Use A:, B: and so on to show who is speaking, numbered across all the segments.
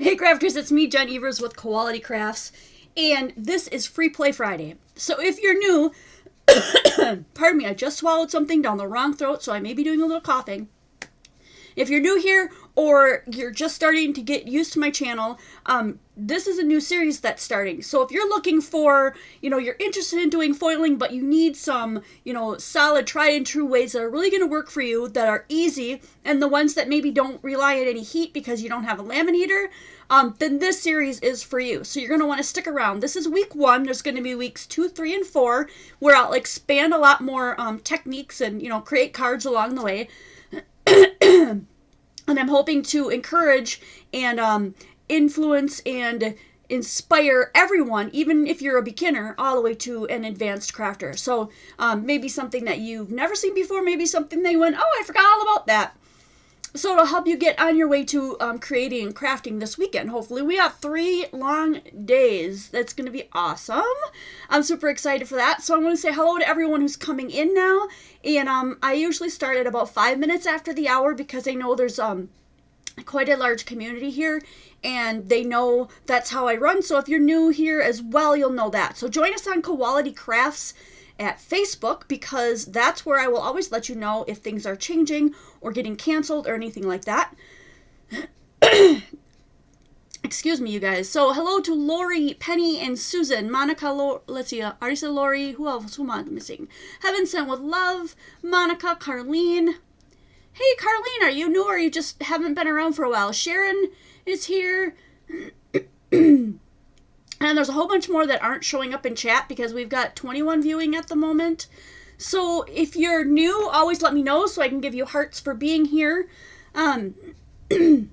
A: Hey crafters, it's me, Jen Evers with Quality Crafts, and this is Free Play Friday. So if you're new, pardon me, I just swallowed something down the wrong throat, so I may be doing a little coughing. If you're new here or you're just starting to get used to my channel, this is a new series that's starting. So if you're looking for, you're interested in doing foiling, but you need some, solid tried and true ways that are really going to work for you, that are easy, and the ones that maybe don't rely on any heat because you don't have a laminator, then this series is for you. So you're going to want to stick around. This is week 1. There's going to be weeks 2, 3, and 4, where I'll expand a lot more techniques and, create cards along the way. And I'm hoping to encourage and influence and inspire everyone, even if you're a beginner, all the way to an advanced crafter. So maybe something that you've never seen before, maybe something they went, oh, I forgot all about that. So it'll help you get on your way to creating and crafting this weekend. Hopefully we have 3 long days. That's going to be awesome. I'm super excited for that. So I want to say hello to everyone who's coming in now. And I usually start at about 5 minutes after the hour because I know there's quite a large community here. And they know that's how I run. So if you're new here as well, you'll know that. So join us on Quality Crafts at Facebook, because that's where I will always let you know if things are changing or getting canceled or anything like that. Excuse me, you guys. So hello to Lori, Penny, and Susan. Monica, let's see, I already said Lori. Who else? Who am I missing? Heaven Sent with Love, Monica, Carlene. Hey, Carlene, are you new or you just haven't been around for a while? Sharon is here. And there's a whole bunch more that aren't showing up in chat because we've got 21 viewing at the moment. So if you're new, always let me know so I can give you hearts for being here. Let's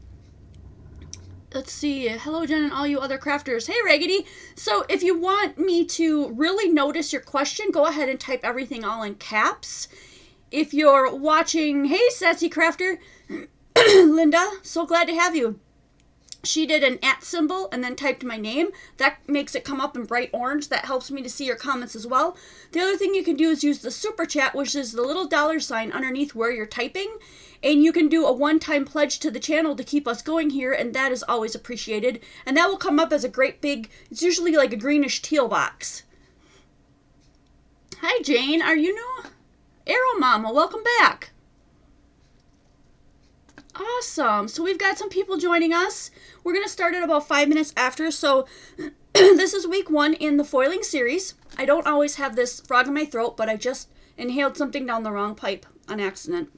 A: see. Hello, Jen, and all you other crafters. Hey, Raggedy. So if you want me to really notice your question, go ahead and type everything all in caps. If you're watching, hey, Sassy Crafter, Linda, so glad to have you. She did an @ symbol and then typed my name. That makes it come up in bright orange. That helps me to see your comments as well. The other thing you can do is use the super chat, which is the little $ underneath where you're typing. And you can do a one-time pledge to the channel to keep us going here, and that is always appreciated. And that will come up as a great big, it's usually like a greenish teal box. Hi, Jane. Are you new? Arrow Mama, welcome back. Awesome. So we've got some people joining us. We're going to start at about 5 minutes after. So this is week 1 in the foiling series. I don't always have this frog in my throat, but I just inhaled something down the wrong pipe on accident.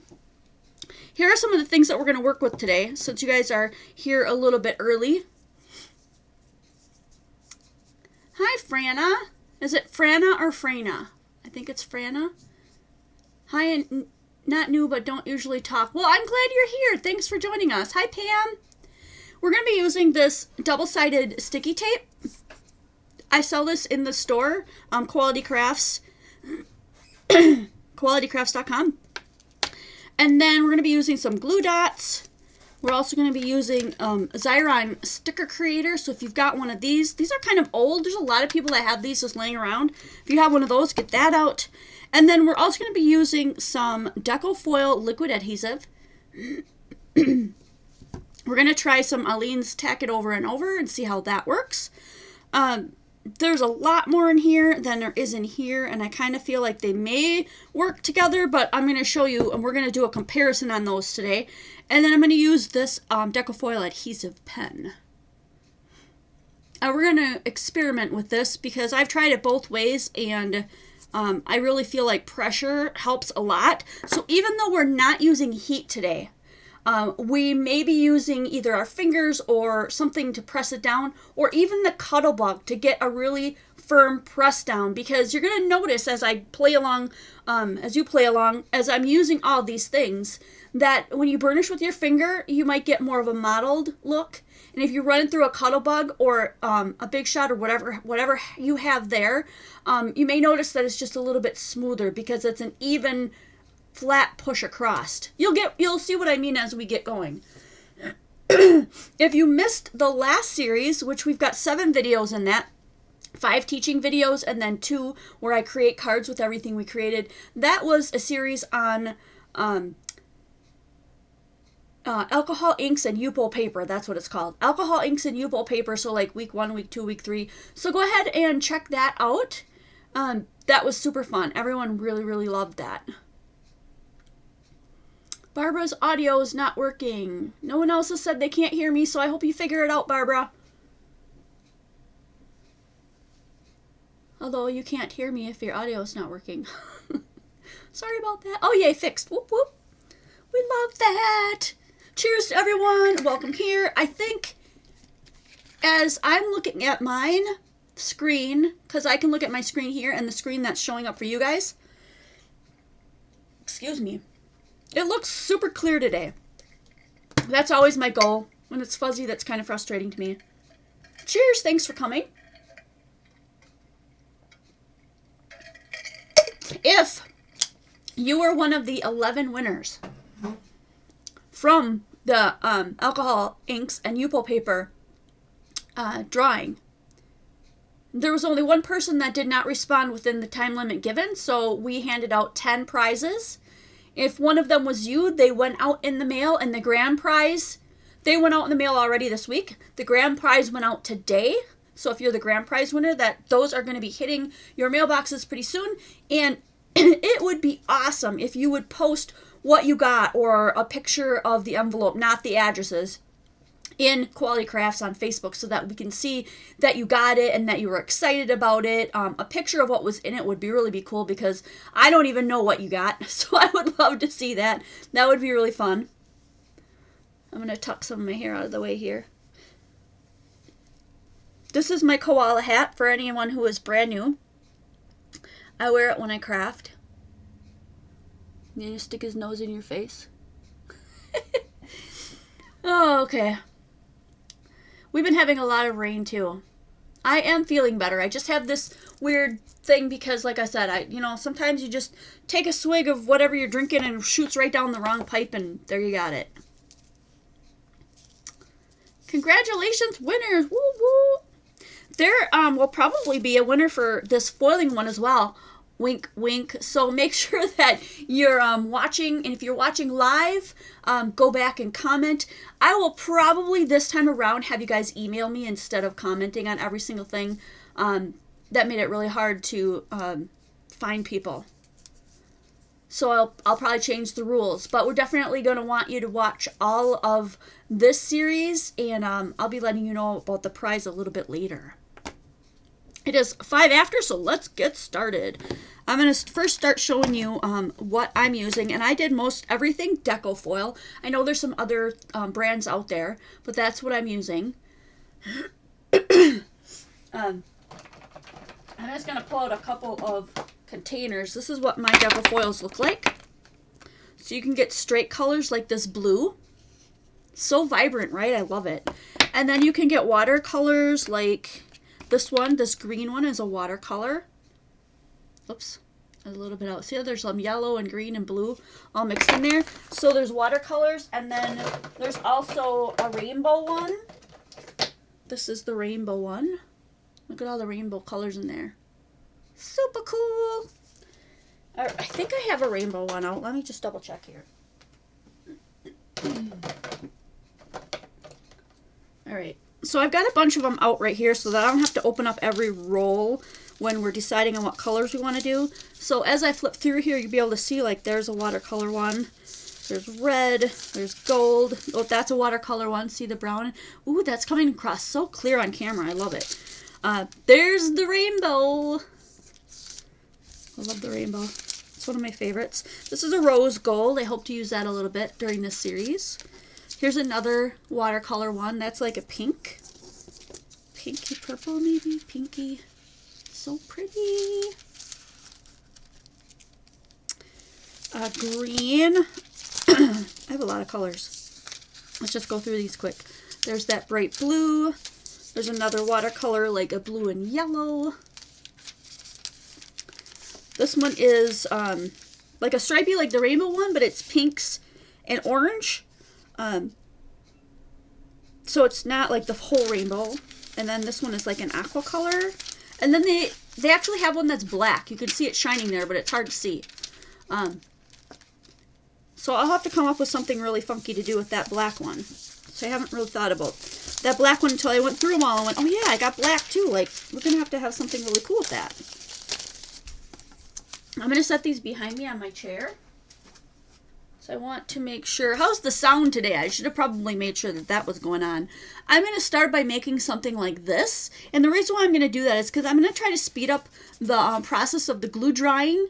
A: Here are some of the things that we're going to work with today, since you guys are here a little bit early. Hi, Franna. Is it Franna or Frana? I think it's Franna. Hi, and not new, but don't usually talk. Well, I'm glad you're here. Thanks for joining us. Hi, Pam. We're going to be using this double-sided sticky tape. I sell this in the store, Quality Crafts, qualitycrafts.com. And then we're going to be using some glue dots. We're also going to be using Xyron sticker creator. So if you've got one of these are kind of old. There's a lot of people that have these just laying around. If you have one of those, get that out. And then we're also going to be using some Deco foil liquid adhesive. We're going to try some Aleene's Tack It Over and Over and see how that works. There's a lot more in here than there is in here, and I kind of feel like they may work together, but I'm going to show you, and we're going to do a comparison on those today. And then I'm going to use this Deco foil adhesive pen. We're going to experiment with this because I've tried it both ways, and I really feel like pressure helps a lot. So even though we're not using heat today, we may be using either our fingers or something to press it down, or even the Cuttlebug to get a really firm press down, because you're going to notice as I play along, as I'm using all these things, that when you burnish with your finger, you might get more of a mottled look. And if you run it through a Cuttlebug or a Big Shot or whatever you have there, you may notice that it's just a little bit smoother because it's an even flat push across. You'll see what I mean as we get going. If you missed the last series, which we've got 7 videos in that, 5 teaching videos and then 2 where I create cards with everything we created, that was a series on alcohol inks and Yupo paper. That's what it's called. Alcohol inks and Yupo paper. So like week 1, week 2, week 3. So go ahead and check that out. That was super fun. Everyone really, really loved that. Barbara's audio is not working. No one else has said they can't hear me, so I hope you figure it out, Barbara. Although you can't hear me if your audio is not working. Sorry about that. Oh, yay, fixed. Whoop, whoop. We love that. Cheers to everyone. Welcome here. I think as I'm looking at mine screen, because I can look at my screen here and the screen that's showing up for you guys. Excuse me. It looks super clear today. That's always my goal. When it's fuzzy, that's kind of frustrating to me. Cheers. Thanks for coming. If you were one of the 11 winners from the alcohol inks and Yupo paper drawing, there was only one person that did not respond within the time limit given, so we handed out 10 prizes. If one of them was you, they went out in the mail, and the grand prize, they went out in the mail already this week. The grand prize went out today. So if you're the grand prize winner, those are going to be hitting your mailboxes pretty soon. And it would be awesome if you would post what you got or a picture of the envelope, not the addresses, in Quality Crafts on Facebook so that we can see that you got it and that you were excited about it. A picture of what was in it would really be cool because I don't even know what you got. So I would love to see that. That would be really fun. I'm going to tuck some of my hair out of the way here. This is my koala hat for anyone who is brand new. I wear it when I craft. You just stick his nose in your face. Oh, okay. We've been having a lot of rain too. I am feeling better. I just have this weird thing because, like I said, sometimes you just take a swig of whatever you're drinking and it shoots right down the wrong pipe and there you got it. Congratulations, winners! Woo woo! There will probably be a winner for this foiling one as well. Wink, wink. So make sure that you're watching, and if you're watching live, go back and comment. I will probably this time around have you guys email me instead of commenting on every single thing. That made it really hard to find people. So I'll probably change the rules, but we're definitely going to want you to watch all of this series, and I'll be letting you know about the prize a little bit later. It is 5 after, so let's get started. I'm going to first start showing you what I'm using, and I did most everything Deco foil. I know there's some other brands out there, but that's what I'm using. I'm just going to pull out a couple of containers. This is what my Deco foils look like. So you can get straight colors like this blue. So vibrant, right? I love it. And then you can get watercolors like this one. This green one is a watercolor. Oops, a little bit out. See how there's some yellow and green and blue all mixed in there? So there's watercolors, and then there's also a rainbow one. This is the rainbow one. Look at all the rainbow colors in there. Super cool. I think I have a rainbow one out. Let me just double check here. All right. So I've got a bunch of them out right here so that I don't have to open up every roll when we're deciding on what colors we want to do. So as I flip through here, you'll be able to see, like, there's a watercolor one. There's red. There's gold. Oh, that's a watercolor one. See the brown? Ooh, that's coming across so clear on camera. I love it. There's the rainbow. I love the rainbow. It's one of my favorites. This is a rose gold. I hope to use that a little bit during this series. Here's another watercolor one. That's like a pink. Pinky purple, maybe? Pinky. So pretty. Green. I have a lot of colors. Let's just go through these quick. There's that bright blue. There's another watercolor like a blue and yellow. This one is like a stripey like the rainbow one, but it's pinks and orange. So it's not like the whole rainbow. And then this one is like an aqua color. And then they actually have one that's black. You can see it shining there, but it's hard to see. So So I'll have to come up with something really funky to do with that black one. So I haven't really thought about that black one until I went through them all and went, oh yeah, I got black too. Like, we're going to have something really cool with that. I'm going to set these behind me on my chair. So I want to make sure, how's the sound today? I should have probably made sure that that was going on. I'm going to start by making something like this. And the reason why I'm going to do that is because I'm going to try to speed up the process of the glue drying.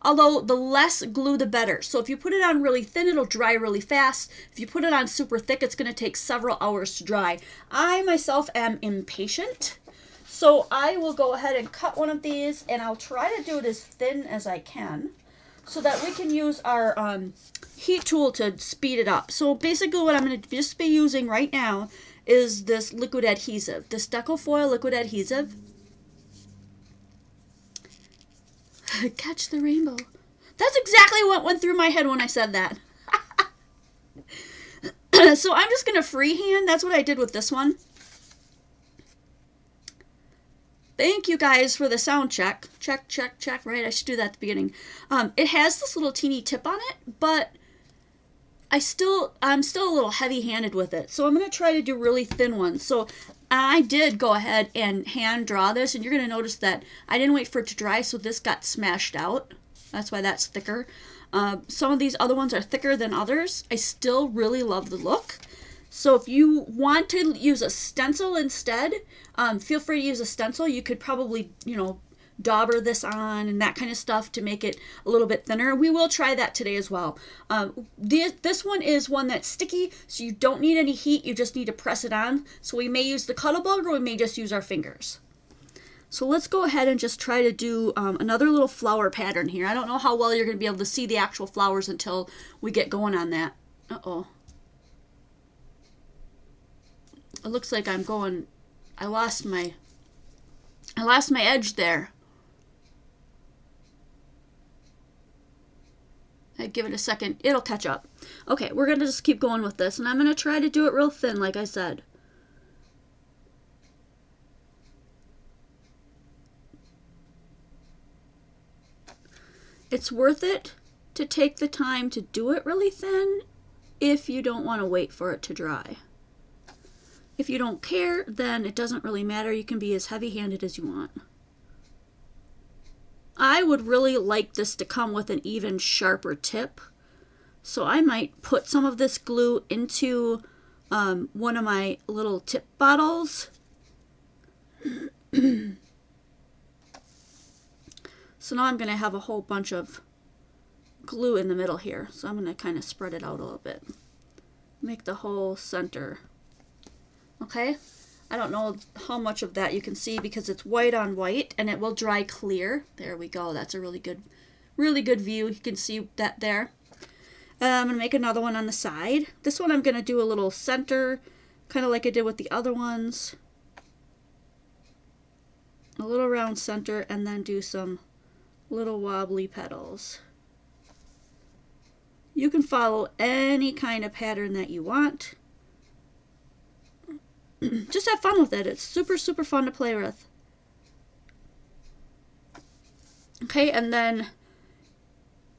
A: Although the less glue, the better. So if you put it on really thin, it'll dry really fast. If you put it on super thick, it's going to take several hours to dry. I myself am impatient. So I will go ahead and cut one of these, and I'll try to do it as thin as I can so that we can use our heat tool to speed it up. So basically what I'm going to just be using right now is this liquid adhesive, this Deco foil liquid adhesive. Catch the rainbow. That's exactly what went through my head when I said that. So I'm just going to freehand. That's what I did with this one. Thank you guys for the sound check. Check, check, check. Right, I should do that at the beginning. It has this little teeny tip on it, but I'm still a little heavy-handed with it. So I'm going to try to do really thin ones. So I did go ahead and hand draw this, and you're going to notice that I didn't wait for it to dry, so this got smashed out. That's why that's thicker. Some of these other ones are thicker than others. I still really love the look. So if you want to use a stencil instead, feel free to use a stencil. You could probably, dauber this on and that kind of stuff to make it a little bit thinner. We will try that today as well. This one is one that's sticky, so you don't need any heat. You just need to press it on. So we may use the Cuttlebug, or we may just use our fingers. So let's go ahead and just try to do another little flower pattern here. I don't know how well you're going to be able to see the actual flowers until we get going on that. Uh-oh. It looks like I lost my edge there. I'd give it a second. It'll catch up. Okay, we're going to just keep going with this, and I'm going to try to do it real thin, like I said. It's worth it to take the time to do it really thin if you don't want to wait for it to dry. If you don't care, then it doesn't really matter. You can be as heavy-handed as you want. I would really like this to come with an even sharper tip. So I might put some of this glue into one of my little tip bottles. So now I'm going to have a whole bunch of glue in the middle here. So I'm going to kind of spread it out a little bit. Make the whole center. Okay, I don't know how much of that you can see because it's white on white and it will dry clear. There we go. That's a really good view. You can see that there. I'm going to make another one on the side. This one I'm going to do a little center, kind of like I did with the other ones. A little round center, and then do some little wobbly petals. You can follow any kind of pattern that you want. Just have fun with it. It's super, super fun to play with. Okay, and then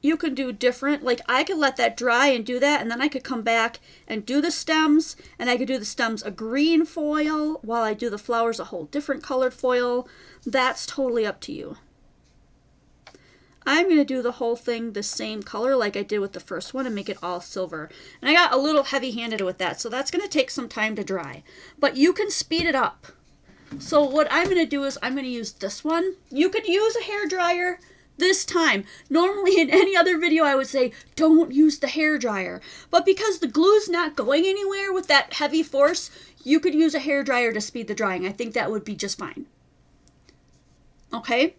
A: you can do different, like I could let that dry and do that, and then I could come back and do the stems, and I could do the stems a green foil while I do the flowers a whole different colored foil. That's totally up to you. I'm going to do the whole thing the same color like I did with the first one and make it all silver. And I got a little heavy-handed with that, so that's going to take some time to dry. But you can speed it up. So what I'm going to do is I'm going to use this one. You could use a hairdryer this time. Normally in any other video I would say don't use the hairdryer. But because the glue's not going anywhere with that heavy force, you could use a hairdryer to speed the drying. I think that would be just fine. Okay?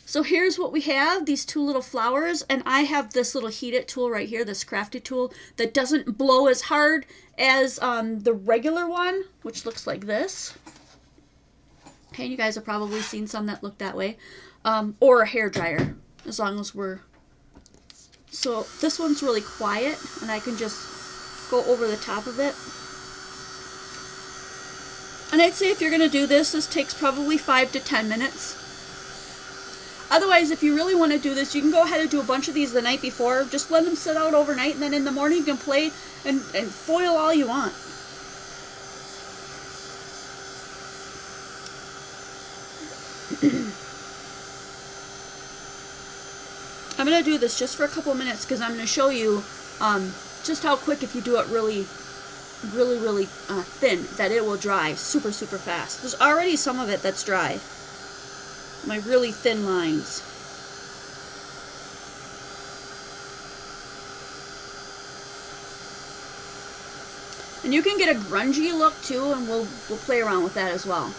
A: So here's what we have, these two little flowers, and I have this little heat it tool right here, this crafty tool, that doesn't blow as hard as the regular one, which looks like this. Okay, you guys have probably seen some that look that way. Or a hairdryer, as long as we're... So this one's really quiet, and I can just go over the top of it. And I'd say if you're going to do this, this takes probably 5 to 10 minutes. Otherwise, if you really want to do this, you can go ahead and do a bunch of these the night before. Just let them sit out overnight, and then in the morning you can play and foil all you want. I'm going to do this just for a couple minutes because I'm going to show you just how quick, if you do it really thin, that it will dry super fast. There's already some of it that's dry. My really thin lines. And you can get a grungy look too, and we'll play around with that as well.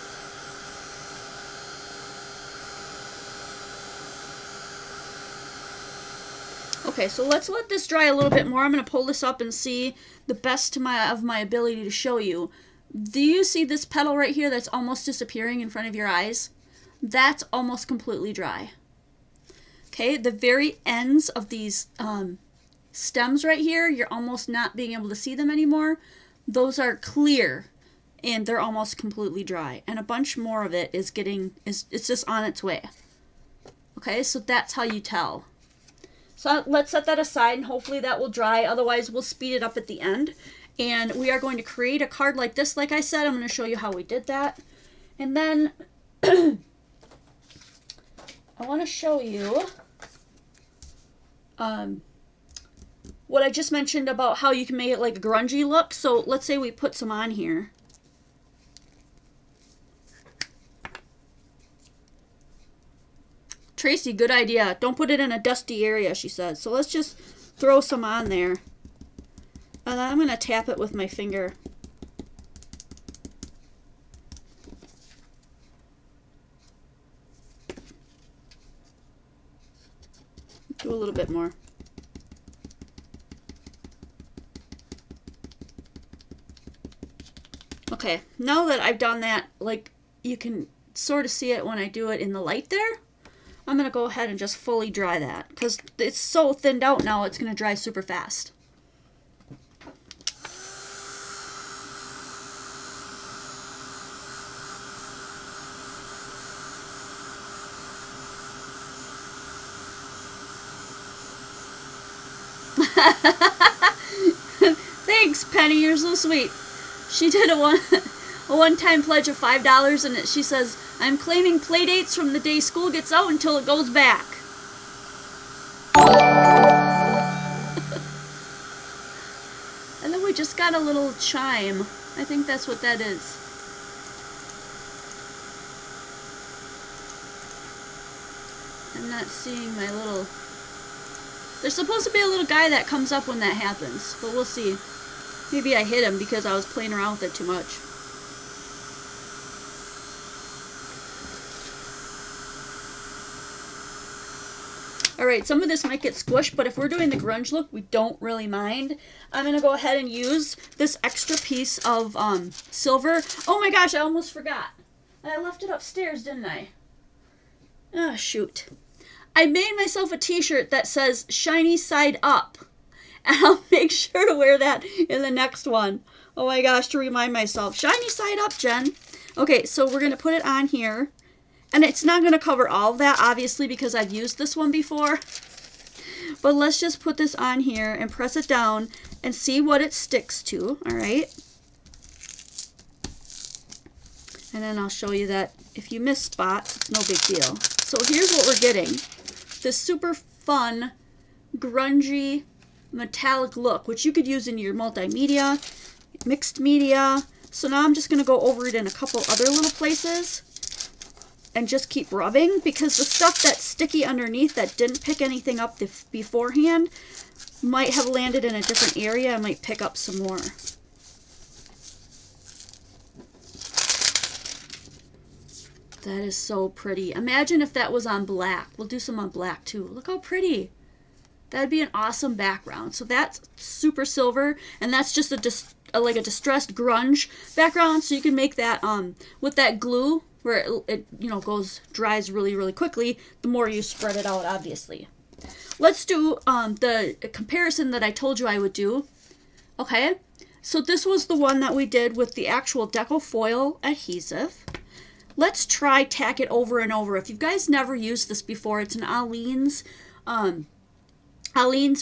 A: Okay, so let's let this dry a little bit more. I'm going to pull this up and see the best of my ability to show you. Do you see this petal right here that's almost disappearing in front of your eyes? That's almost completely dry. Okay, the very ends of these stems right here, you're almost not being able to see them anymore. Those are clear and they're almost completely dry. And a bunch more of it is it's just on its way. Okay, so that's how you tell. So let's set that aside and hopefully that will dry. Otherwise, we'll speed it up at the end. And we are going to create a card like this. Like I said, I'm going to show you how we did that. And then I want to show you what I just mentioned about how you can make it like a grungy look. So let's say we put some on here. Tracy, good idea. Don't put it in a dusty area, she said. So let's just throw some on there. And then I'm going to tap it with my finger. Do a little bit more. Okay, now that I've done that, like you can sort of see it when I do it in the light there. I'm going to go ahead and just fully dry that because it's so thinned out now, it's going to dry super fast. Thanks, Penny, you're so sweet. She did a one-time pledge of $5, and she says, I'm claiming play dates from the day school gets out until it goes back. And then we just got a little chime. I think that's what that is. I'm not seeing my little... There's supposed to be a little guy that comes up when that happens, but we'll see. Maybe I hit him because I was playing around with it too much. Alright, some of this might get squished, but if we're doing the grunge look, we don't really mind. I'm going to go ahead and use this extra piece of silver. Oh my gosh, I almost forgot. I left it upstairs, didn't I? Oh, shoot. I made myself a t-shirt that says shiny side up. And I'll make sure to wear that in the next one. Oh my gosh, to remind myself. Shiny side up, Jen. Okay, so we're going to put it on here. And it's not going to cover all of that, obviously, because I've used this one before. But let's just put this on here and press it down and see what it sticks to, all right? And then I'll show you that if you miss spots, it's no big deal. So here's what we're getting. This super fun, grungy, metallic look, which you could use in your multimedia, mixed media. So now I'm just going to go over it in a couple other little places and just keep rubbing, because the stuff that's sticky underneath that didn't pick anything up beforehand might have landed in a different area and might pick up some more. That is so pretty. Imagine if that was on black. We'll do some on black too. Look how pretty. That'd be an awesome background. So that's super silver, and that's just like a distressed grunge background. So you can make that with that glue, where it dries really quickly. The more you spread it out, obviously. Let's do the comparison that I told you I would do. Okay, so this was the one that we did with the actual Deco foil adhesive. let's try tack it over and over. If you guys never used this before, it's an Aleene's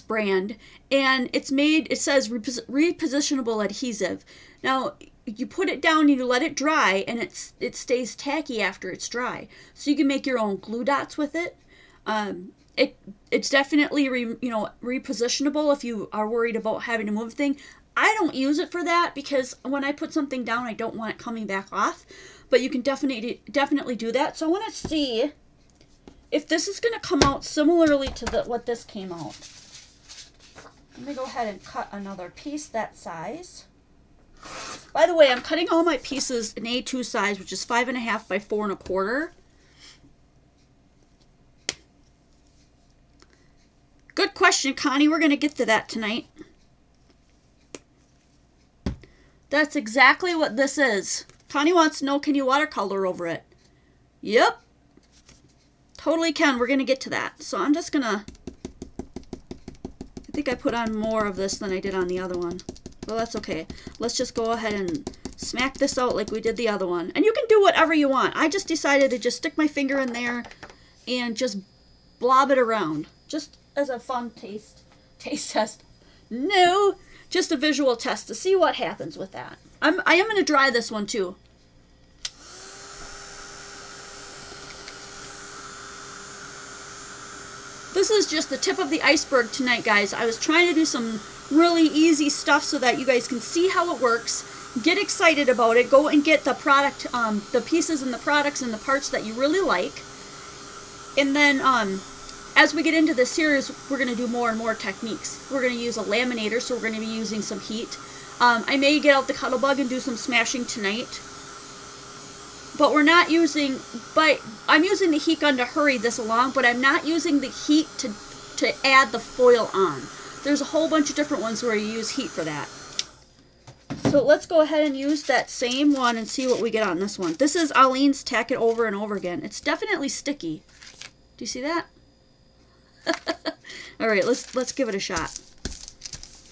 A: brand, and it's made, it says repositionable adhesive. Now, you put it down and you let it dry, and it stays tacky after it's dry. So you can make your own glue dots with it. It's definitely repositionable if you are worried about having to move thing. I don't use it for that because when I put something down, I don't want it coming back off. But you can definitely do that. So I want to see if this is going to come out similarly to what this came out. Let me go ahead and cut another piece that size. By the way, I'm cutting all my pieces in A2 size, which is 5.5 by 4.25. Good question, Connie. We're going to get to that tonight. That's exactly what this is. Connie wants to know, can you watercolor over it? Yep. Totally can. We're going to get to that. So I'm just going to... I think I put on more of this than I did on the other one. Well, that's okay. Let's just go ahead and smack this out like we did the other one. And you can do whatever you want. I just decided to just stick my finger in there and just blob it around. Just as a fun taste test. No, just a visual test to see what happens with that. I am going to dry this one too. This is just the tip of the iceberg tonight, guys. I was trying to do some really easy stuff so that you guys can see how it works, get excited about it, go and get the product, the pieces and the products and the parts that you really like. And then as we get into this series, we're going to do more and more techniques. We're going to use a laminator, so we're going to be using some heat. I may get out the Cuttlebug and do some smashing tonight. But we're not using, I'm using the heat gun to hurry this along, but I'm not using the heat to add the foil on. There's a whole bunch of different ones where you use heat for that. So let's go ahead and use that same one and see what we get on this one. This is Aleene's Tack It Over and Over Again. It's definitely sticky. Do you see that? All right, let's give it a shot.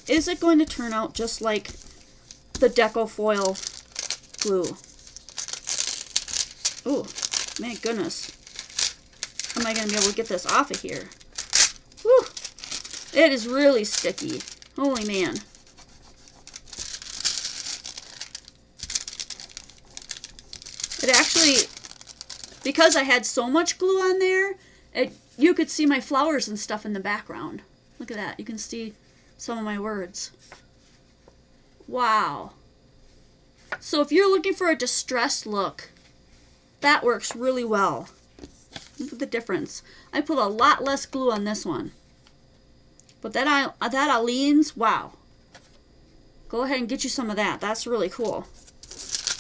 A: Is it going to turn out just like the Deco foil glue? Oh, my goodness. How am I going to be able to get this off of here? Whew. It is really sticky. Holy man. It actually, because I had so much glue on there, you could see my flowers and stuff in the background. Look at that. You can see some of my words. Wow. So if you're looking for a distressed look, that works really well. Look at the difference. I put a lot less glue on this one. But that Aleene's, wow. Go ahead and get you some of that. That's really cool.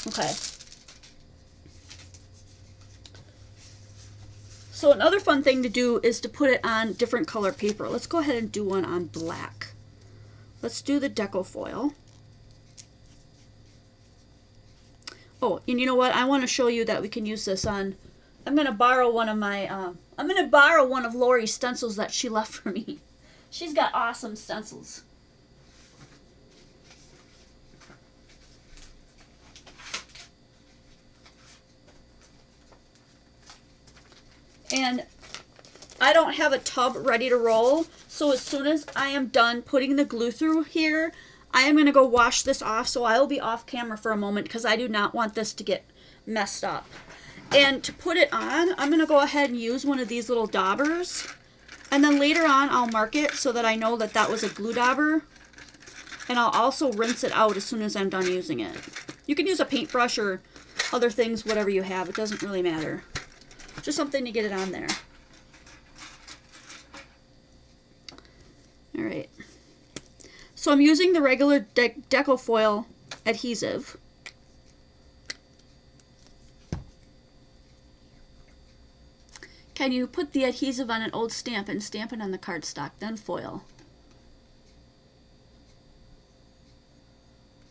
A: Okay. So another fun thing to do is to put it on different color paper. Let's go ahead and do one on black. Let's do the Deco foil. Oh, and you know what? I want to show you that we can use this on... I'm going to borrow one of my... I'm going to borrow one of Lori's stencils that she left for me. She's got awesome stencils. And I don't have a tub ready to roll, so as soon as I am done putting the glue through here, I am going to go wash this off, so I will be off camera for a moment because I do not want this to get messed up. And to put it on, I'm going to go ahead and use one of these little daubers. And then later on, I'll mark it so that I know that that was a glue dauber. And I'll also rinse it out as soon as I'm done using it. You can use a paintbrush or other things, whatever you have. It doesn't really matter. Just something to get it on there. All right. So I'm using the regular Deco foil adhesive. Can you put the adhesive on an old stamp and stamp it on the cardstock, then foil?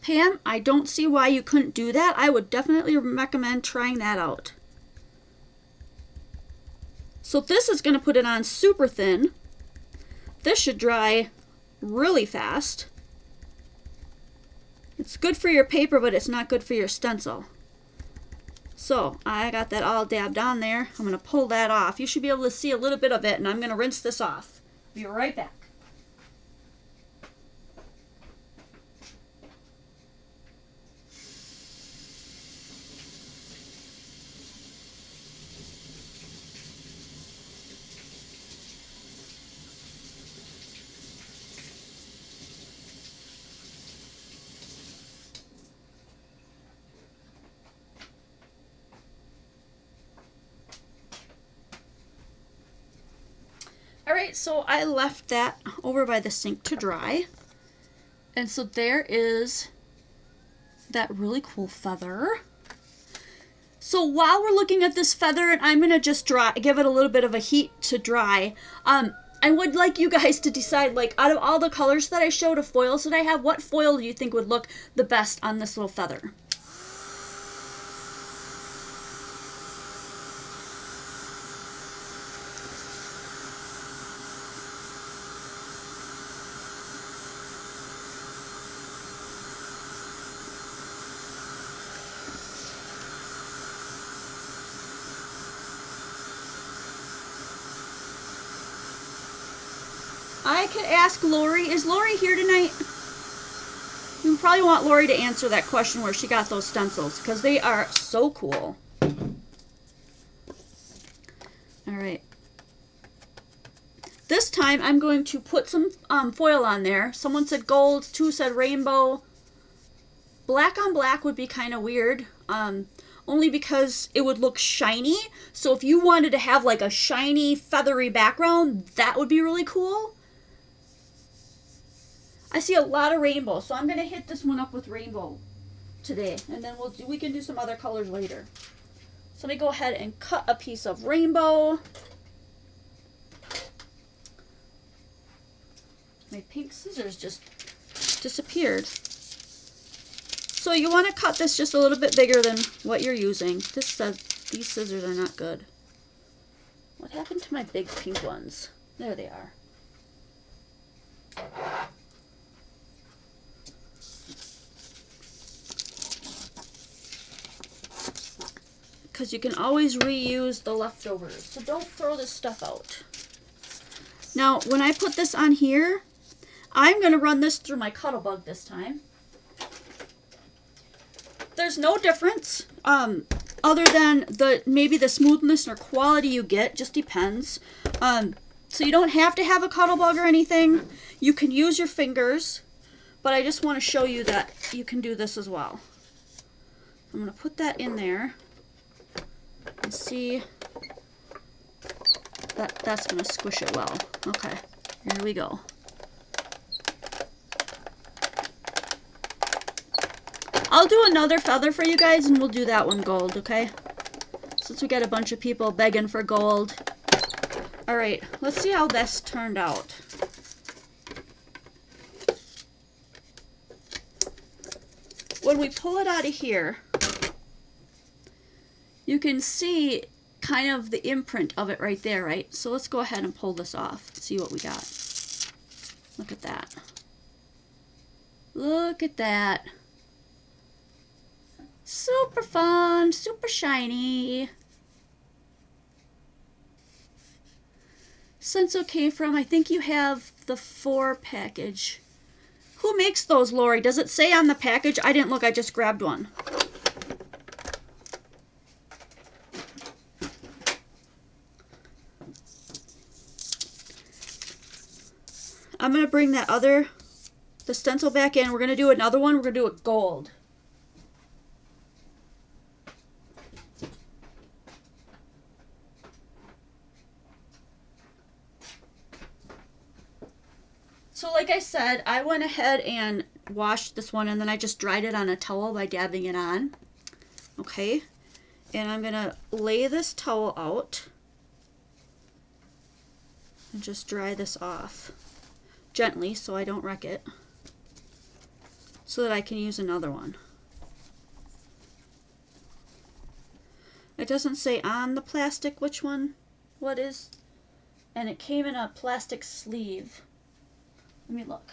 A: Pam, I don't see why you couldn't do that. I would definitely recommend trying that out. So this is going to put it on super thin. This should dry really fast. It's good for your paper, but it's not good for your stencil. So I got that all dabbed on there. I'm going to pull that off. You should be able to see a little bit of it, and I'm going to rinse this off. Be right back. Alright, so I left that over by the sink to dry. And so there is that really cool feather. So while we're looking at this feather, and I'm going to just give it a little bit of a heat to dry, I would like you guys to decide, like, out of all the colors that I showed of foils that I have, what foil do you think would look the best on this little feather? I could ask Lori. Is Lori here tonight? You probably want Lori to answer that question where she got those stencils, because they are so cool. Alright. This time I'm going to put some foil on there. Someone said gold, two said rainbow. Black on black would be kind of weird. Only because it would look shiny. So if you wanted to have like a shiny, feathery background, that would be really cool. I see a lot of rainbow, so I'm going to hit this one up with rainbow today. And then we can do some other colors later. So let me go ahead and cut a piece of rainbow. My pink scissors just disappeared. So you want to cut this just a little bit bigger than what you're using. This says these scissors are not good. What happened to my big pink ones? There they are. Because you can always reuse the leftovers. So don't throw this stuff out. Now, when I put this on here, I'm going to run this through my Cuttlebug this time. There's no difference other than maybe the smoothness or quality you get. Just depends. So you don't have to have a Cuttlebug or anything. You can use your fingers. But I just want to show you that you can do this as well. I'm going to put that in there. And see, that's going to squish it well. Okay, here we go. I'll do another feather for you guys and we'll do that one gold, okay? Since we got a bunch of people begging for gold. Alright, let's see how this turned out. When we pull it out of here, you can see kind of the imprint of it right there, right? So let's go ahead and pull this off, see what we got. Look at that. Look at that. Super fun, super shiny. Stencil came from, I think you have the 4 package. Who makes those, Lori? Does it say on the package? I didn't look, I just grabbed one. I'm going to bring the stencil back in. We're going to do another one. We're going to do it gold. So like I said, I went ahead and washed this one and then I just dried it on a towel by dabbing it on. Okay. And I'm going to lay this towel out and just dry this off gently so I don't wreck it, so that I can use another one. It doesn't say on the plastic which one what is, and it came in a plastic sleeve. Let me look.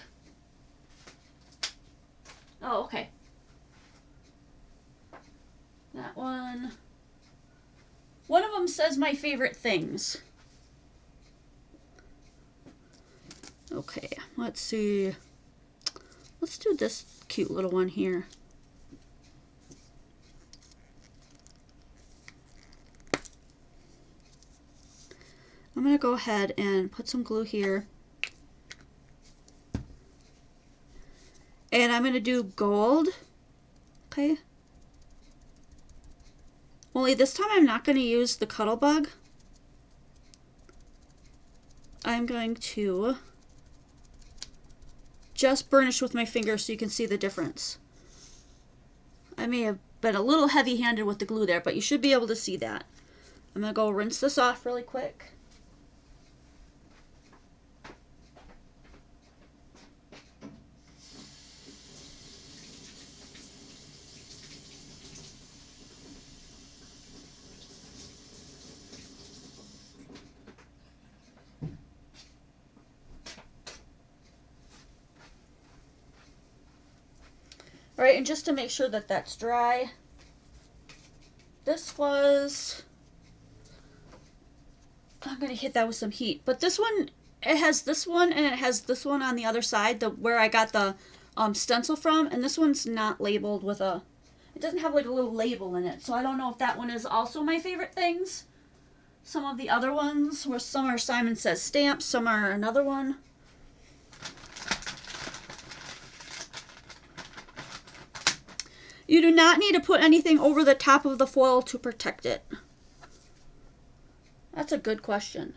A: Oh, okay. That one. One of them says my favorite things. Okay, let's see. Let's do this cute little one here. I'm going to go ahead and put some glue here. And I'm going to do gold. Okay. Only this time I'm not going to use the Cuttlebug. I'm going to just burnish with my finger so you can see the difference. I may have been a little heavy-handed with the glue there, but you should be able to see that. I'm going to go rinse this off really quick. All right, and just to make sure that that's dry, I'm going to hit that with some heat. But this one, it has this one and it has this one on the other side, where I got the stencil from, and this one's not labeled with it doesn't have like a little label in it. So I don't know if that one is also my favorite things. Some of the other ones, where some are Simon Says stamps, some are another one. You do not need to put anything over the top of the foil to protect it. That's a good question.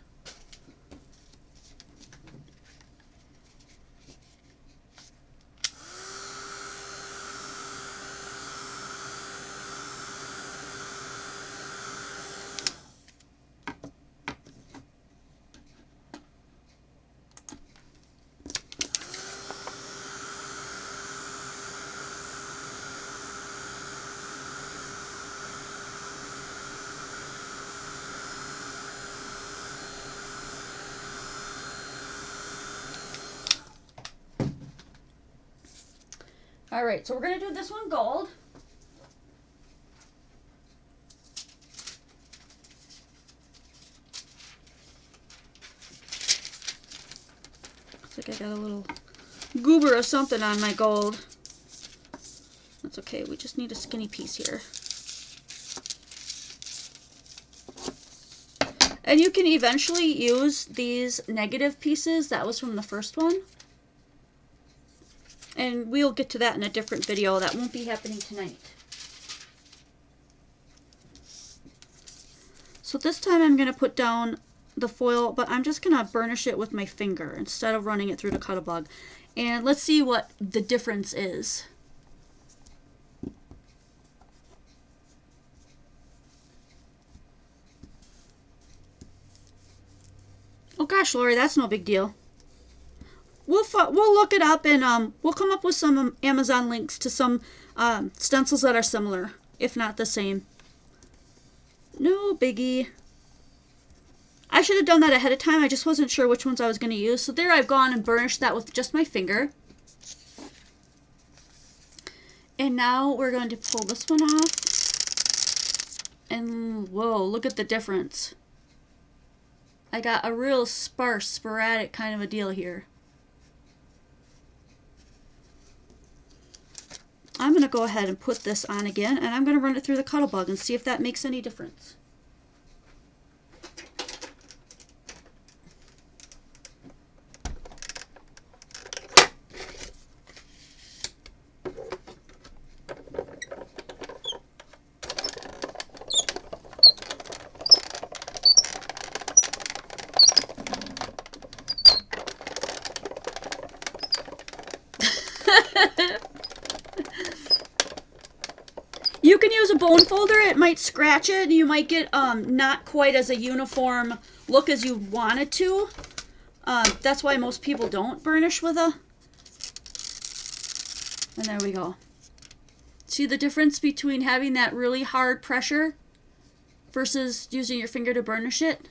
A: All right, so we're going to do this one gold. Looks like I got a little goober of something on my gold. That's okay, we just need a skinny piece here. And you can eventually use these negative pieces. That was from the first one. And we'll get to that in a different video. That won't be happening tonight. So this time I'm going to put down the foil, but I'm just going to burnish it with my finger instead of running it through the Cuttlebug. And let's see what the difference is. Oh gosh, Lori, that's no big deal. We'll look it up, and we'll come up with some Amazon links to some stencils that are similar, if not the same. No biggie. I should have done that ahead of time. I just wasn't sure which ones I was going to use. So there I've gone and burnished that with just my finger. And now we're going to pull this one off. And whoa, look at the difference. I got a real sparse, sporadic kind of a deal here. I'm going to go ahead and put this on again, and I'm going to run it through the Cuttlebug and see if that makes any difference. You can use a bone folder. It might scratch it, and you might get not quite as a uniform look as you wanted to. That's why most people don't burnish with a... And there we go. See the difference between having that really hard pressure versus using your finger to burnish it?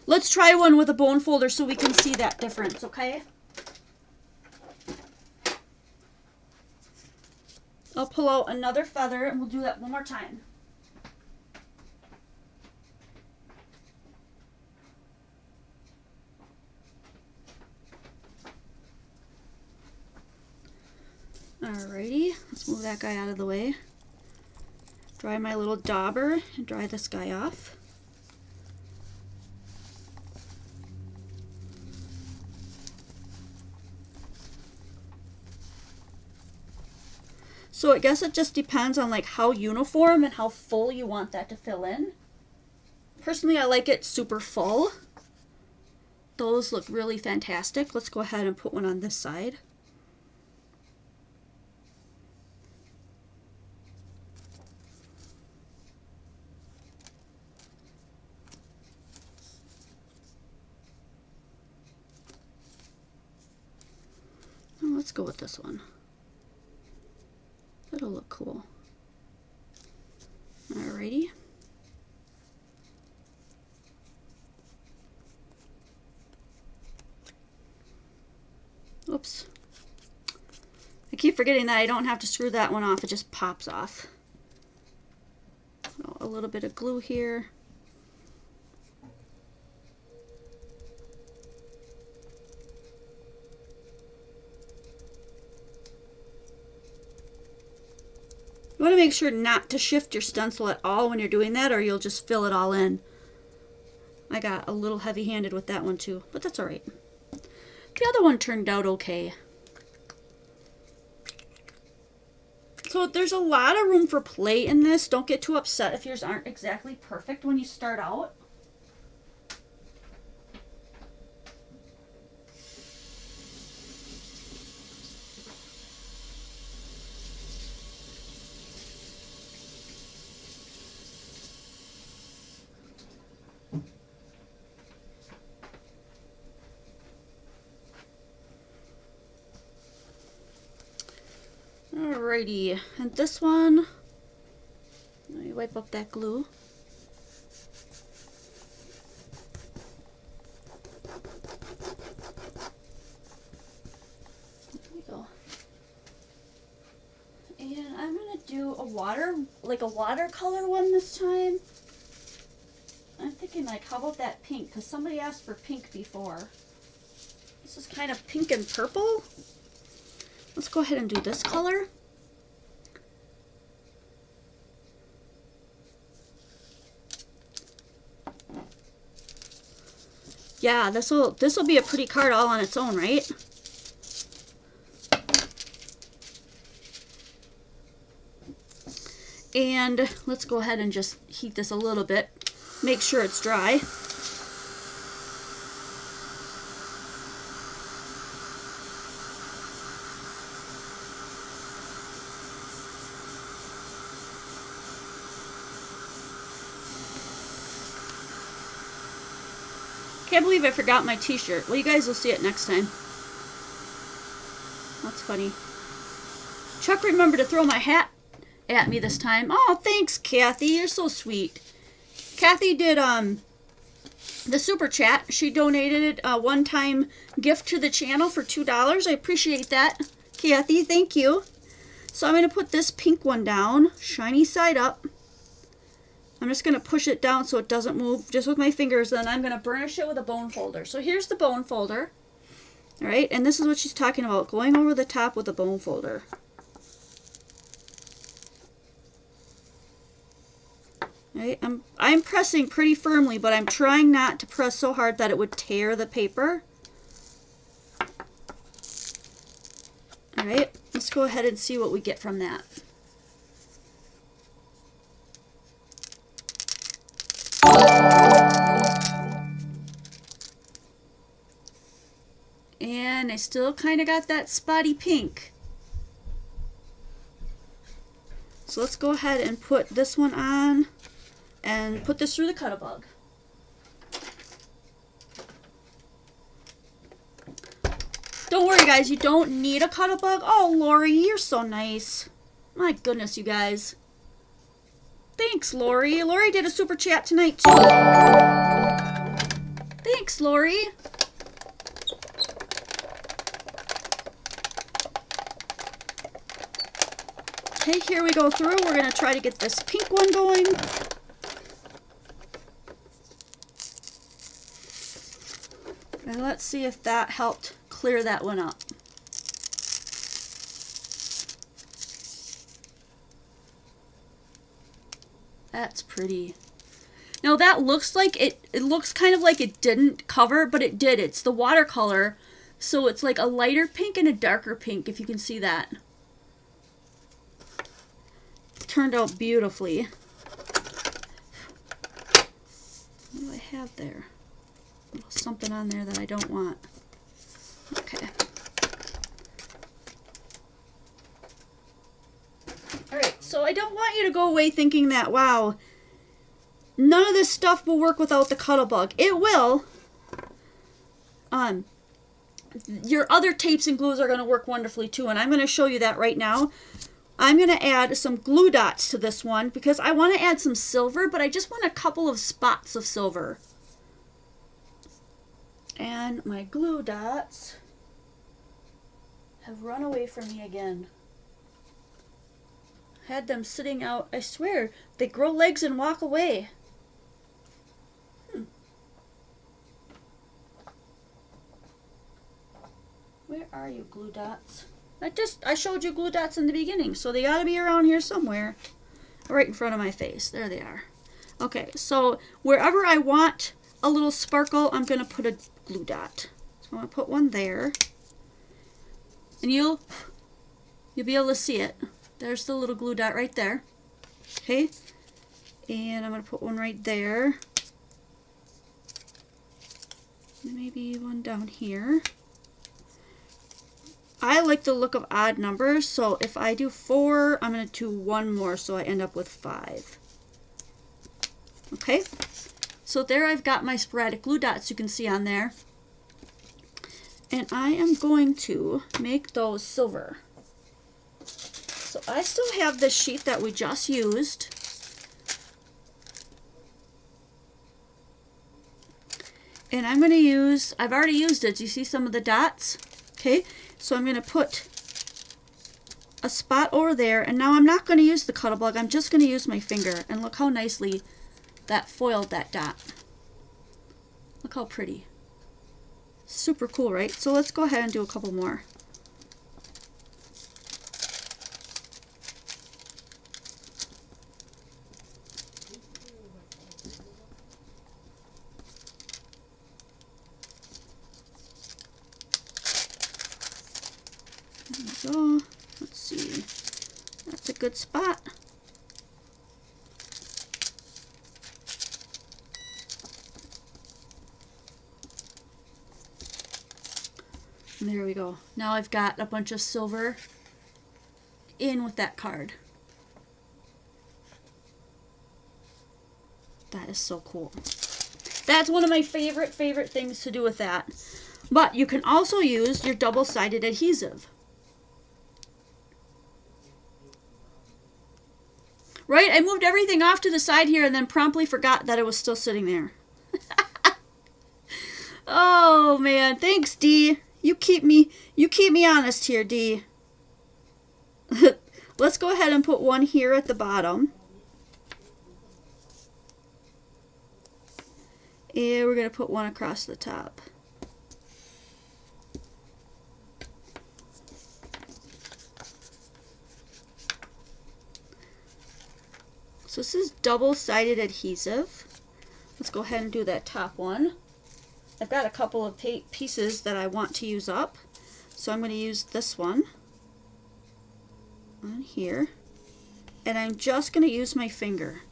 A: Let's try one with a bone folder so we can see that difference, okay? I'll pull out another feather and we'll do that one more time. Alrighty, let's move that guy out of the way. Dry my little dauber and dry this guy off. So I guess it just depends on like how uniform and how full you want that to fill in. Personally, I like it super full. Those look really fantastic. Let's go ahead and put one on this side. Let's go with this one. That'll look cool. Alrighty. Oops. I keep forgetting that I don't have to screw that one off. It just pops off. So a little bit of glue here. You want to make sure not to shift your stencil at all when you're doing that, or you'll just fill it all in. I got a little heavy-handed with that one too, but that's alright. The other one turned out okay. So there's a lot of room for play in this. Don't get too upset if yours aren't exactly perfect when you start out. Alrighty, and this one, let me wipe up that glue. There we go. And I'm gonna do a watercolor one this time. I'm thinking like, how about that pink? Because somebody asked for pink before. This is kind of pink and purple. Let's go ahead and do this color. Yeah, this'll be a pretty card all on its own, right? And let's go ahead and just heat this a little bit. Make sure it's dry. Can't believe I forgot my t-shirt. Well, you guys will see it next time. That's funny. Chuck remembered to throw my hat at me this time. Oh, thanks, Kathy. You're so sweet. Kathy did the super chat. She donated a one-time gift to the channel for $2. I appreciate that, Kathy. Thank you. So I'm going to put this pink one down, shiny side up. I'm just going to push it down so it doesn't move just with my fingers. Then I'm going to burnish it with a bone folder. So here's the bone folder. All right, and this is what she's talking about, going over the top with a bone folder. All right, I'm pressing pretty firmly, but I'm trying not to press so hard that it would tear the paper. All right, let's go ahead and see what we get from that. And I still kind of got that spotty pink. So let's go ahead and put this one on and put this through the Cuttlebug. Don't worry guys, you don't need a Cuttlebug. Oh Lori, you're so nice. My goodness, you guys. Thanks, Lori. Lori did a super chat tonight too. Thanks, Lori. Okay, here we go through. We're going to try to get this pink one going. And let's see if that helped clear that one up. That's pretty. Now that looks like it looks kind of like it didn't cover, but it did. It's the watercolor. So it's like a lighter pink and a darker pink, if you can see that. It turned out beautifully. What do I have there? Something on there that I don't want. Okay. Alright, so I don't want you to go away thinking that, wow, none of this stuff will work without the Cuttlebug. It will. Your other tapes and glues are going to work wonderfully too, and I'm going to show you that right now. I'm going to add some glue dots to this one because I want to add some silver, but I just want a couple of spots of silver. And my glue dots have run away from me again. Had them sitting out. I swear, they grow legs and walk away. Where are you, glue dots? I showed you glue dots in the beginning, so they gotta be around here somewhere. Right in front of my face. There they are. Okay, so wherever I want a little sparkle, I'm gonna put a glue dot. So I'm gonna put one there. And you'll be able to see it. There's the little glue dot right there. Okay? And I'm gonna put one right there. And maybe one down here. I like the look of odd numbers, so if I do 4, I'm going to do one more, so I end up with 5. Okay, so there I've got my sporadic glue dots you can see on there. And I am going to make those silver. So I still have this sheet that we just used. And I'm going to use, I've already used it. Do you see some of the dots? Okay. So I'm going to put a spot over there, and now I'm not going to use the Cuttlebug, I'm just going to use my finger, and look how nicely that foiled that dot. Look how pretty. Super cool, right? So let's go ahead and do a couple more. So let's see, that's a good spot. And there we go. Now I've got a bunch of silver in with that card. That is so cool. That's one of my favorite things to do with that. But you can also use your double-sided adhesive. Right? I moved everything off to the side here and then promptly forgot that it was still sitting there. Oh man, thanks Dee. You keep me honest here, Dee. Let's go ahead and put one here at the bottom. And we're going to put one across the top. So this is double-sided adhesive. Let's go ahead and do that top one. I've got a couple of pieces that I want to use up. So I'm going to use this one on here. And I'm just going to use my finger.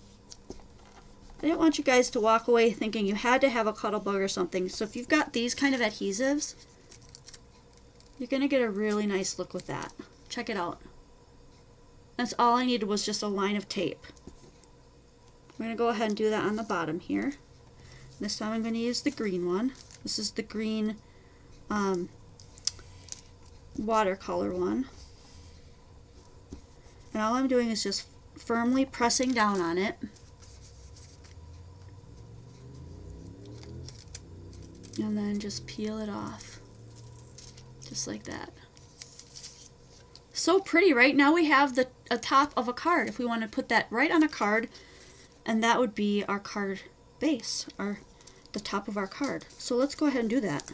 A: I didn't want you guys to walk away thinking you had to have a Cuttlebug or something. So if you've got these kind of adhesives, you're going to get a really nice look with that. Check it out. That's all I needed was just a line of tape. I'm going to go ahead and do that on the bottom here. This time I'm going to use the green one. This is the green watercolor one. And all I'm doing is just firmly pressing down on it. And then just peel it off. Just like that. So pretty, right? Now we have a top of a card. If we want to put that right on a card, and that would be our card base, the top of our card. So let's go ahead and do that.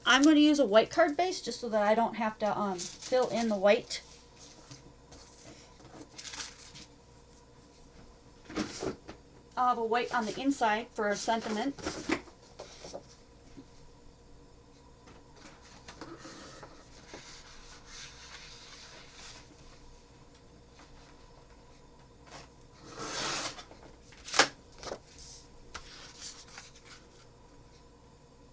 A: I'm going to use a white card base just so that I don't have to fill in the white. I'll have a white on the inside for a sentiment.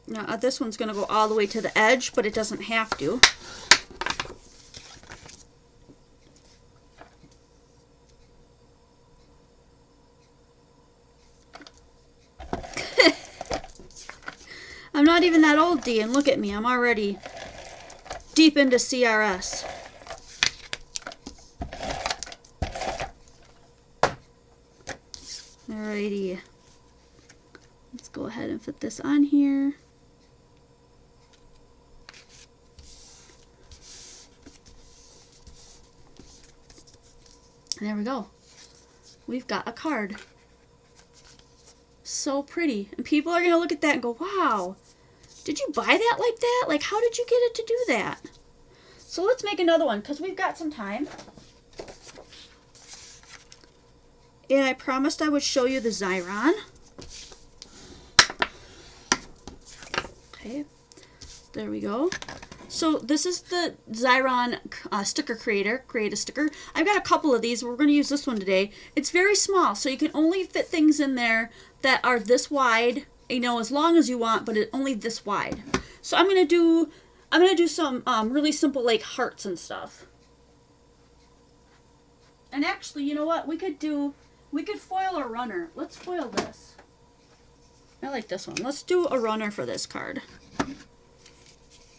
A: Now this one's going to go all the way to the edge, but it doesn't have to. I'm not even that old, Dee, and look at me. I'm already deep into CRS. Alrighty. Let's go ahead and fit this on here. And there we go. We've got a card. So pretty. And people are going to look at that and go, wow, did you buy that like that? Like, how did you get it to do that? So let's make another one because we've got some time. And I promised I would show you the Xyron. Okay, there we go. So this is the Xyron sticker creator, create a sticker. I've got a couple of these. We're going to use this one today. It's very small, so you can only fit things in there that are this wide, you know, as long as you want, but only this wide. So I'm going to do some really simple like hearts and stuff. And actually, you know what? We could foil a runner. Let's foil this. I like this one. Let's do a runner for this card.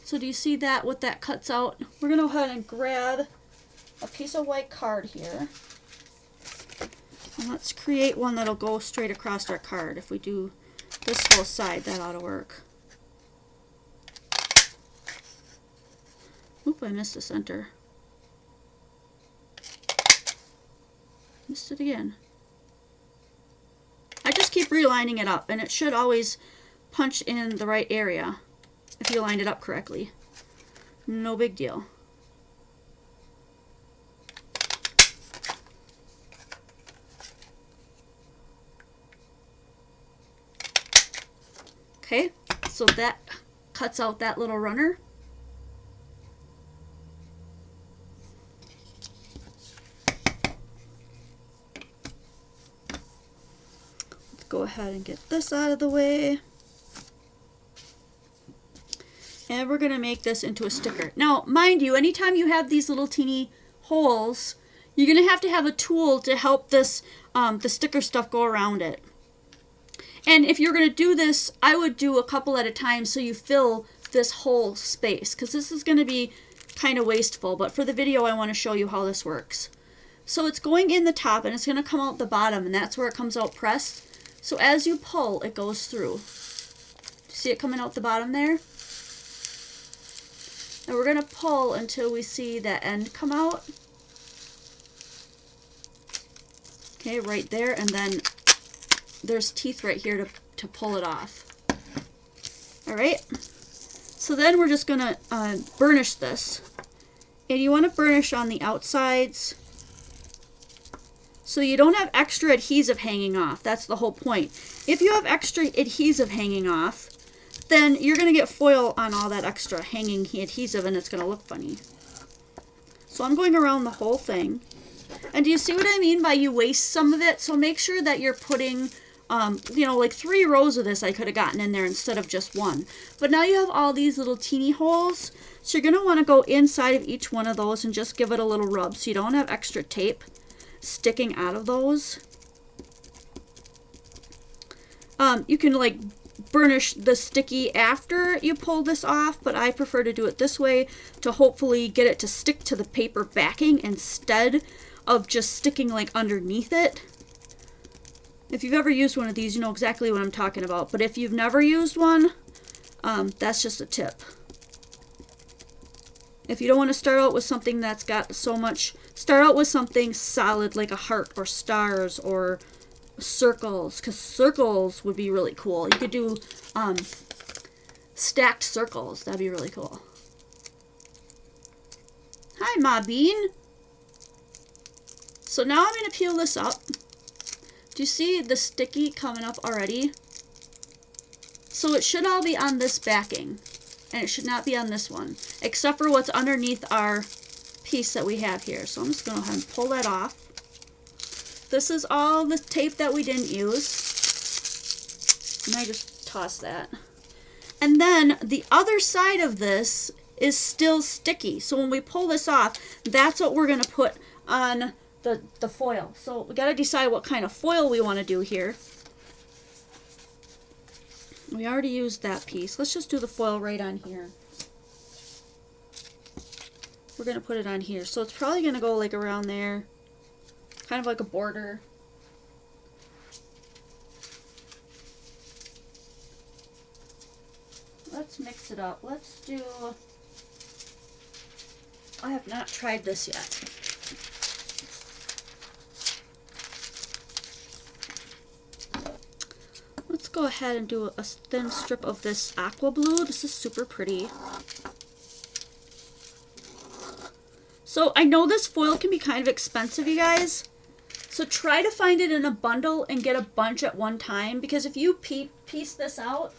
A: So do you see that, what that cuts out? We're going to go ahead and grab a piece of white card here. And let's create one that'll go straight across our card. If we do this whole side, that ought to work. Oop, I missed the center. Missed it again. I just keep relining it up, and it should always punch in the right area if you lined it up correctly. No big deal. Okay, so that cuts out that little runner. Let's go ahead and get this out of the way. And we're going to make this into a sticker. Now, mind you, anytime you have these little teeny holes, you're going to have a tool to help this, the sticker stuff go around it. And if you're going to do this, I would do a couple at a time so you fill this whole space, because this is going to be kind of wasteful. But for the video, I want to show you how this works. So it's going in the top, and it's going to come out the bottom, and that's where it comes out pressed. So as you pull, it goes through. See it coming out the bottom there? And we're going to pull until we see that end come out. Okay, right there, and then there's teeth right here to pull it off. Alright, so then we're just going to burnish this. And you want to burnish on the outsides so you don't have extra adhesive hanging off. That's the whole point. If you have extra adhesive hanging off, then you're going to get foil on all that extra hanging adhesive and it's going to look funny. So I'm going around the whole thing. And do you see what I mean by you waste some of it? So make sure that you're putting, you know, like 3 rows of this I could have gotten in there instead of just 1. But now you have all these little teeny holes. So you're going to want to go inside of each one of those and just give it a little rub so you don't have extra tape sticking out of those. You can like burnish the sticky after you pull this off, but I prefer to do it this way to hopefully get it to stick to the paper backing instead of just sticking like underneath it. If you've ever used one of these, you know exactly what I'm talking about, but if you've never used one, that's just a tip. If you don't want to start out with something that's got so much, start out with something solid like a heart or stars or circles, because circles would be really cool. You could do stacked circles. That'd be really cool. Hi, Ma Bean. So now I'm going to peel this up. Do you see the sticky coming up already? So it should all be on this backing, and it should not be on this one, except for what's underneath our piece that we have here. So I'm just going to go ahead and pull that off. This is all the tape that we didn't use. And I just toss that. And then the other side of this is still sticky. So when we pull this off, that's what we're going to put on the foil. So we got to decide what kind of foil we want to do here. We already used that piece. Let's just do the foil right on here. We're going to put it on here. So it's probably going to go like around there. Kind of like a border. Let's mix it up. Let's do... I have not tried this yet. Let's go ahead and do a thin strip of this aqua blue. This is super pretty. So I know this foil can be kind of expensive, you guys. So try to find it in a bundle and get a bunch at one time, because if you piece this out,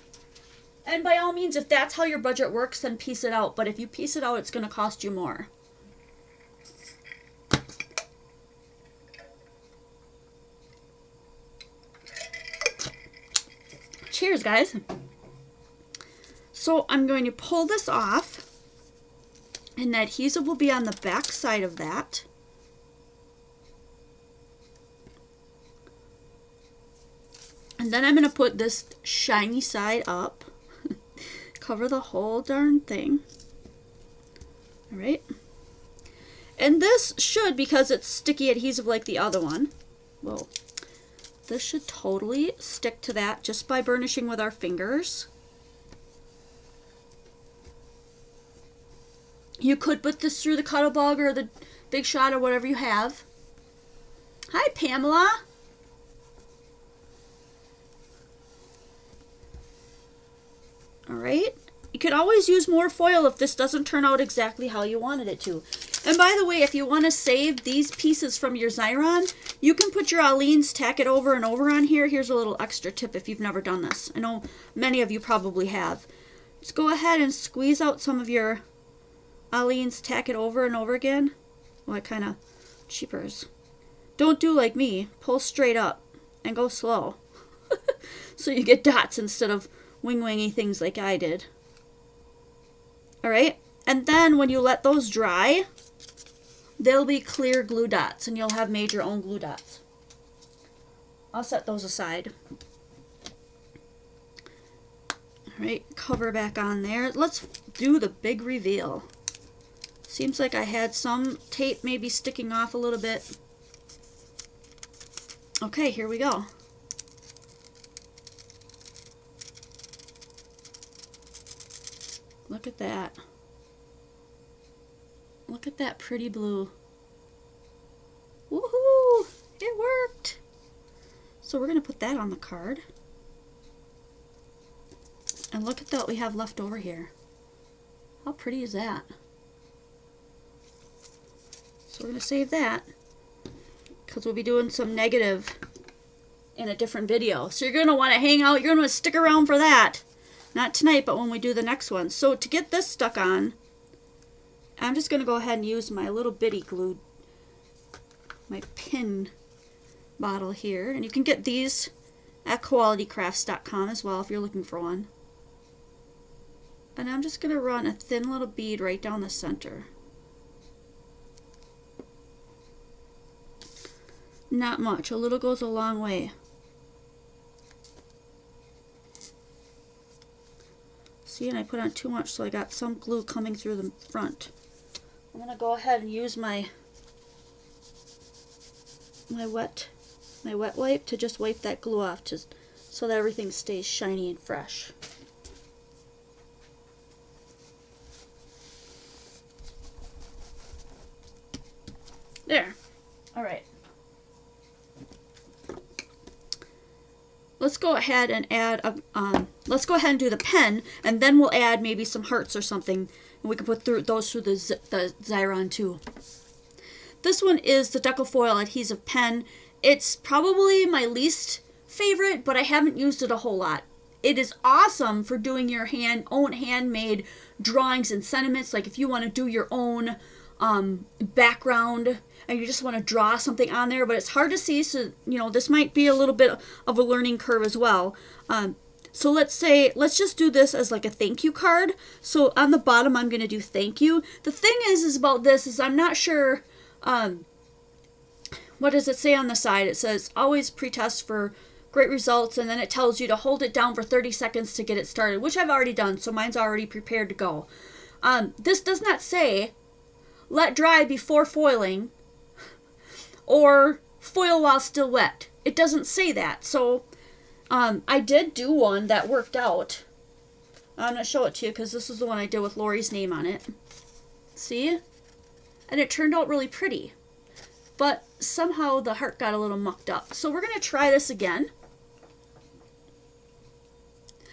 A: and by all means, if that's how your budget works, then piece it out. But if you piece it out, it's going to cost you more. Cheers, guys. So I'm going to pull this off, and the adhesive will be on the back side of that. And then I'm going to put this shiny side up. Cover the whole darn thing. Alright. And this should, because it's sticky adhesive like the other one, whoa, this should totally stick to that just by burnishing with our fingers. You could put this through the Cuttlebug or the Big Shot or whatever you have. Hi, Pamela. Alright, you could always use more foil if this doesn't turn out exactly how you wanted it to. And by the way, if you want to save these pieces from your Xyron, you can put your Aleene's, tack it over and over on here. Here's a little extra tip if you've never done this. I know many of you probably have. Just go ahead and squeeze out some of your Aleene's, tack it over and over again. Well, it kind of cheapers. Don't do like me. Pull straight up and go slow. So you get dots instead of wing-wingy things like I did. Alright, and then when you let those dry, they'll be clear glue dots, and you'll have made your own glue dots. I'll set those aside. Alright, cover back on there. Let's do the big reveal. Seems like I had some tape maybe sticking off a little bit. Okay, here we go. Look at that. Look at that pretty blue. Woohoo! It worked! So we're going to put that on the card. And look at what we have left over here. How pretty is that? So we're going to save that, because we'll be doing some negative in a different video. So you're going to want to hang out. You're going to stick around for that. Not tonight, but when we do the next one. So to get this stuck on, I'm just going to go ahead and use my little bitty glue, my pin bottle here. And you can get these at qualitycrafts.com as well if you're looking for one. And I'm just going to run a thin little bead right down the center. Not much. A little goes a long way. See, and I put on too much, so I got some glue coming through the front. I'm going to go ahead and use my wet wipe to just wipe that glue off, just so that everything stays shiny and fresh. There. All right. Let's go ahead and add let's go ahead and do the pen, and then we'll add maybe some hearts or something, and we can put those through the Xyron too. This one is the Deco Foil Adhesive Pen. It's probably my least favorite, but I haven't used it a whole lot. It is awesome for doing your own handmade drawings and sentiments, like if you want to do your own background and you just want to draw something on there, but it's hard to see, so you know this might be a little bit of a learning curve as well. So let's just do this as like a thank you card. So on the bottom I'm going to do thank you. The thing is about this is I'm not sure, what does it say on the side? It says always pre-test for great results, and then it tells you to hold it down for 30 seconds to get it started, which I've already done, so mine's already prepared to go. This does not say let dry before foiling or foil while still wet. It doesn't say that. So I did do one that worked out. I'm going to show it to you because this is the one I did with Lori's name on it. See? And it turned out really pretty. But somehow the heart got a little mucked up. So we're going to try this again.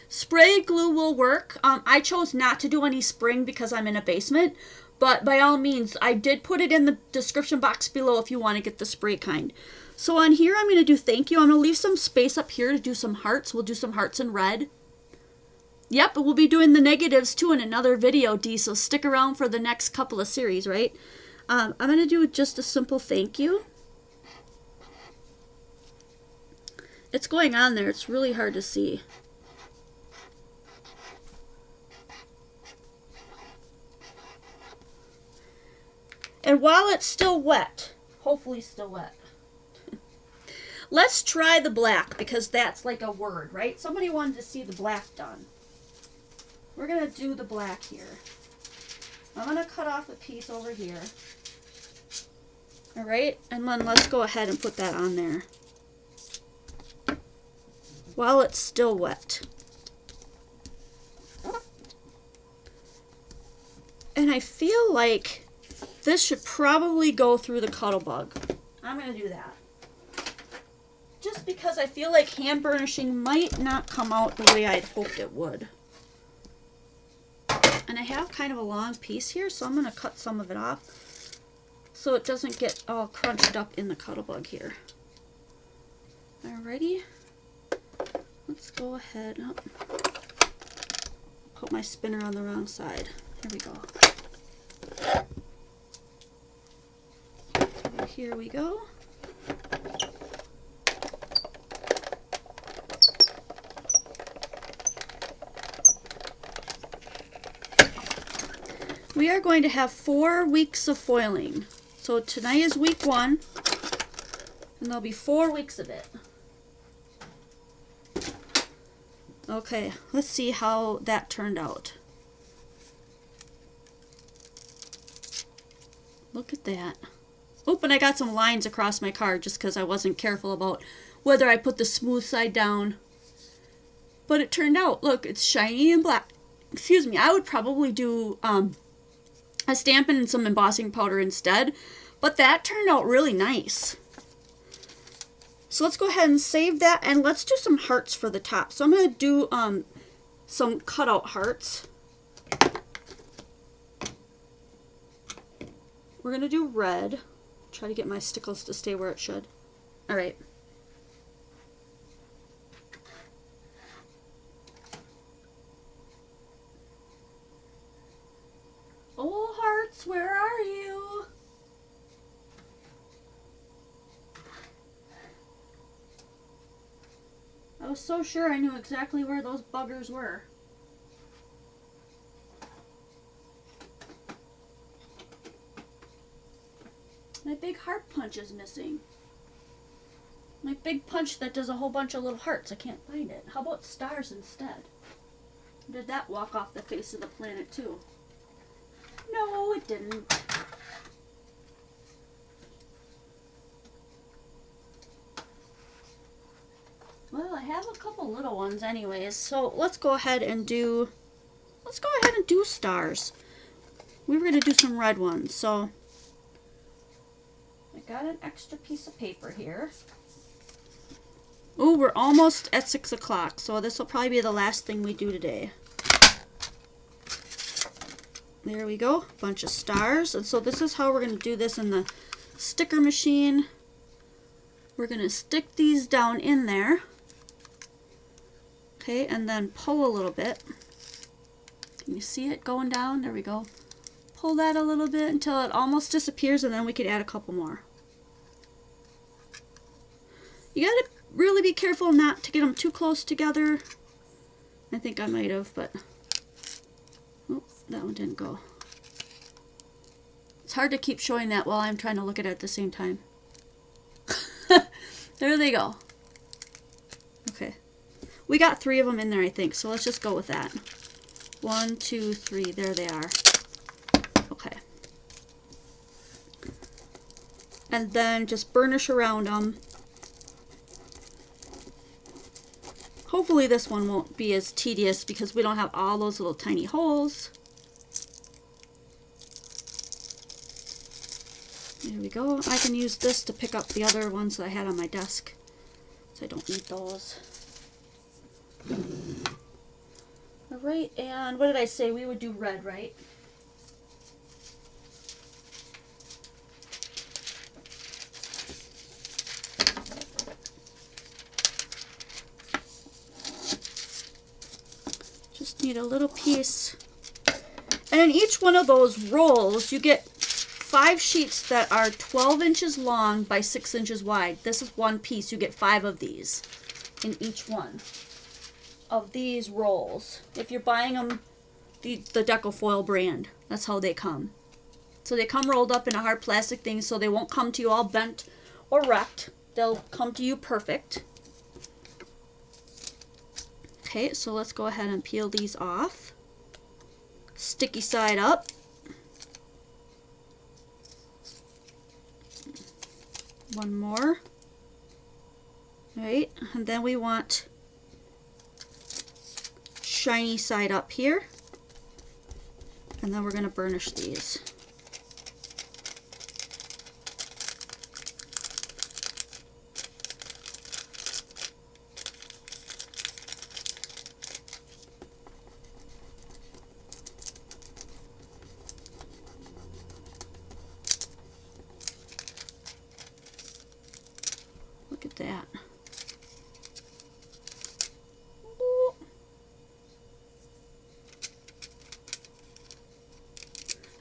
A: Spray glue will work. I chose not to do any spraying because I'm in a basement. But by all means, I did put it in the description box below if you want to get the spray kind. So on here, I'm going to do thank you. I'm going to leave some space up here to do some hearts. We'll do some hearts in red. Yep, we'll be doing the negatives too in another video, Dee, so stick around for the next couple of series, right? I'm going to do just a simple thank you. It's going on there. It's really hard to see. And while it's still wet, hopefully still wet, let's try the black, because that's like a word, right? Somebody wanted to see the black done. We're going to do the black here. I'm going to cut off a piece over here. All right, and then let's go ahead and put that on there while it's still wet. And I feel like this should probably go through the Cuttlebug. I'm going to do that. Just because I feel like hand burnishing might not come out the way I'd hoped it would. And I have kind of a long piece here, so I'm going to cut some of it off so it doesn't get all crunched up in the Cuttlebug here. Alrighty. Let's go ahead. Oh, put my spinner on the wrong side. Here we go. Here we go. We are going to have 4 weeks of foiling. So tonight is week 1, and there'll be 4 weeks of it. Okay, let's see how that turned out. Look at that. Oop, and I got some lines across my card just because I wasn't careful about whether I put the smooth side down. But it turned out, look, it's shiny and black. Excuse me, I would probably do a stamping and some embossing powder instead, but that turned out really nice. So let's go ahead and save that, and let's do some hearts for the top. So I'm going to do some cutout hearts. We're going to do red. Try to get my stickles to stay where it should. All right. Oh, hearts, where are you? I was so sure I knew exactly where those buggers were. My big heart punch is missing. My big punch that does a whole bunch of little hearts. I can't find it. How about stars instead? Did that walk off the face of the planet too? No, it didn't. Well, I have a couple little ones anyways, so let's go ahead and do stars. We were going to do some red ones, so I got an extra piece of paper here. Oh, we're almost at 6 o'clock, so this will probably be the last thing we do today. There we go, bunch of stars. And so this is how we're going to do this in the sticker machine. We're going to stick these down in there. Okay, and then pull a little bit. Can you see it going down? There we go. Pull that a little bit until it almost disappears, and then we could add a couple more. You gotta really be careful not to get them too close together. I think I might have, but oh, that one didn't go. It's hard to keep showing that while I'm trying to look at it at the same time. There they go. Okay. We got 3 of them in there, I think, so let's just go with that. 1, 2, 3. There they are. Okay. And then just burnish around them. Hopefully this one won't be as tedious because we don't have all those little tiny holes. There we go. I can use this to pick up the other ones that I had on my desk. So I don't need those. Alright, and what did I say? We would do red, right? Just need a little piece. And in each one of those rolls, you get 5 sheets that are 12 inches long by 6 inches wide. This is one piece. You get 5 of these in each one of these rolls. If you're buying them, the Deco foil brand, that's how they come. So they come rolled up in a hard plastic thing, so they won't come to you all bent or wrecked. They'll come to you perfect. Okay, so let's go ahead and peel these off. Sticky side up. One more. Right, and then we want shiny side up here. And then we're going to burnish these. Look at that. Ooh.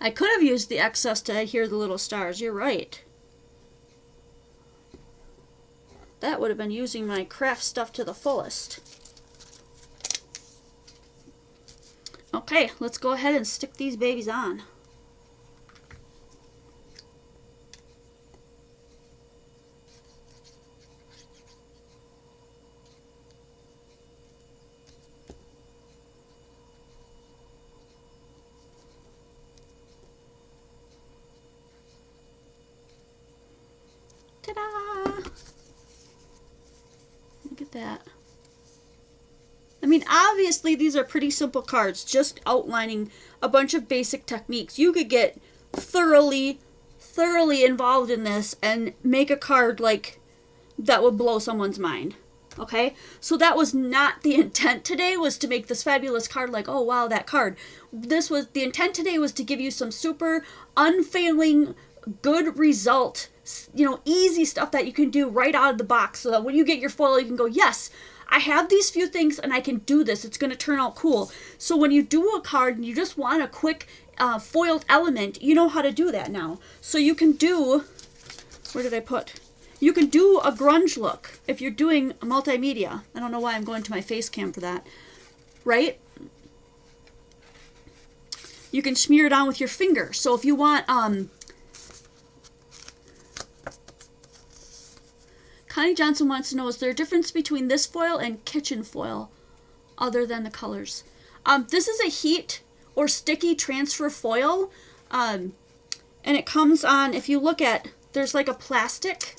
A: I could have used the excess to adhere the little stars. You're right. That would have been using my craft stuff to the fullest. Okay, let's go ahead and stick these babies on. Ta-da! Look at that. I mean, obviously these are pretty simple cards, just outlining a bunch of basic techniques. You could get thoroughly involved in this and make a card like that would blow someone's mind. Okay? So that was not the intent today, was to make this fabulous card like, oh wow, that card. The intent today was to give you some super unfailing good result, you know, easy stuff that you can do right out of the box, so that when you get your foil, you can go, yes, I have these few things and I can do this. It's going to turn out cool. So when you do a card and you just want a quick foiled element, you know how to do that now. So you can do, where did I put? You can do a grunge look if you're doing a multimedia. I don't know why I'm going to my face cam for that. Right? You can smear it on with your finger. So if you want, Connie Johnson wants to know, is there a difference between this foil and kitchen foil other than the colors? This is a heat or sticky transfer foil. And it comes on, if you look at, there's like a plastic.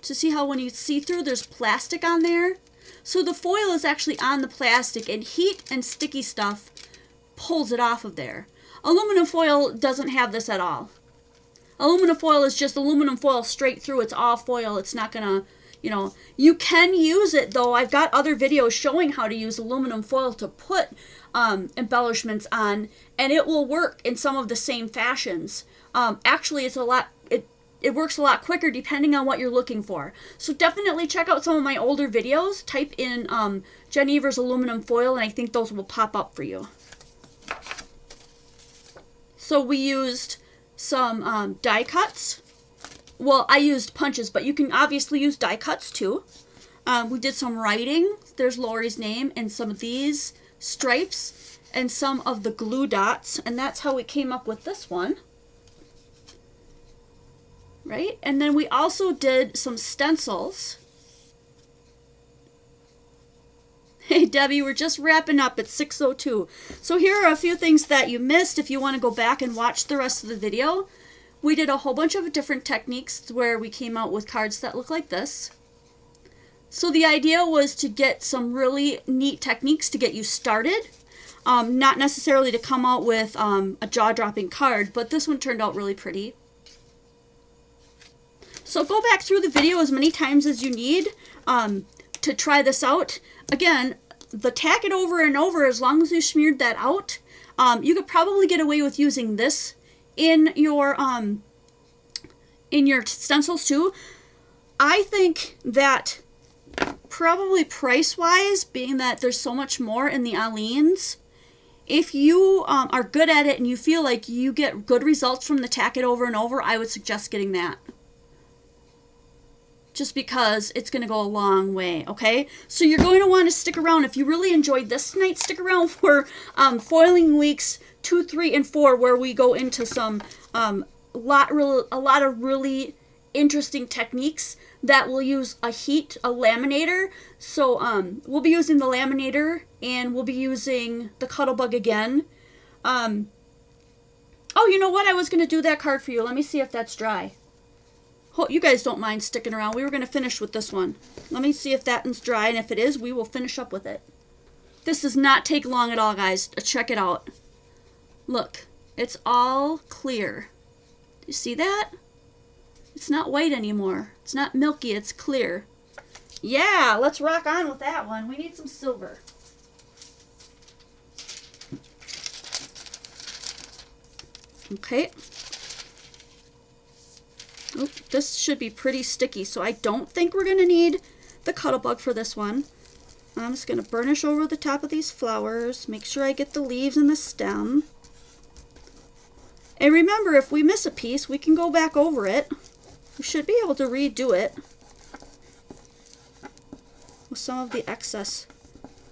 A: To see how when you see through, there's plastic on there. So the foil is actually on the plastic, and heat and sticky stuff pulls it off of there. Aluminum foil doesn't have this at all. Aluminum foil is just aluminum foil straight through. It's all foil. It's not gonna, you know, you can use it though. I've got other videos showing how to use aluminum foil to put embellishments on, and it will work in some of the same fashions. Actually, it works a lot quicker depending on what you're looking for. So definitely check out some of my older videos. Type in Jen Evers aluminum foil, and I think those will pop up for you. So we used some die cuts. Well, I used punches, but you can obviously use die cuts too. We did some writing. There's Lori's name, and some of these stripes, and some of the glue dots, and that's how we came up with this one. Right? And then we also did some stencils. Hey Debbie, we're just wrapping up at 6:02. So here are a few things that you missed if you want to go back and watch the rest of the video. We did a whole bunch of different techniques where we came out with cards that look like this. So the idea was to get some really neat techniques to get you started. Not necessarily to come out with a jaw-dropping card, but this one turned out really pretty. So go back through the video as many times as you need to try this out. Again, the tack it over and over, as long as you smeared that out, you could probably get away with using this in your stencils too. I think that probably price-wise, being that there's so much more in the Aleen's, if you are good at it and you feel like you get good results from the tack it over and over, I would suggest getting that. Just because it's going to go a long way, okay? So you're going to want to stick around. If you really enjoyed this tonight, stick around for foiling weeks 2, 3, and 4, where we go into some a lot of really interesting techniques that will use a laminator. So we'll be using the laminator, and we'll be using the Cuttlebug again. Oh, you know what? I was going to do that card for you. Let me see if that's dry. Hope you guys don't mind sticking around. We were going to finish with this one. Let me see if that one's dry, and if it is, we will finish up with it. This does not take long at all, guys. Check it out. Look, it's all clear. Do you see that? It's not white anymore. It's not milky, it's clear. Yeah, let's rock on with that one. We need some silver. Okay. Oop, this should be pretty sticky, so I don't think we're going to need the Cuttlebug for this one. I'm just going to burnish over the top of these flowers, make sure I get the leaves and the stem. And remember, if we miss a piece, we can go back over it. We should be able to redo it with some of the excess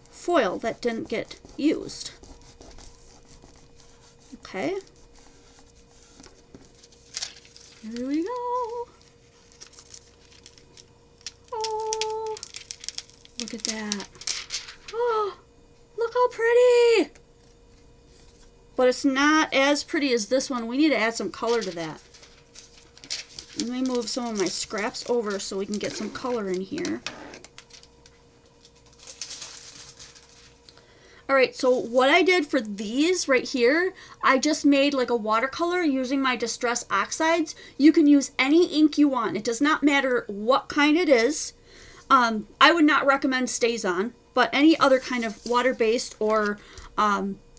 A: foil that didn't get used. Okay. Here we go. Oh, look at that. Oh, look how pretty. But it's not as pretty as this one. We need to add some color to that. Let me move some of my scraps over so we can get some color in here. Alright, so what I did for these right here, I just made like a watercolor using my Distress Oxides. You can use any ink you want. It does not matter what kind it is. I would not recommend StazOn, but any other kind of water-based, or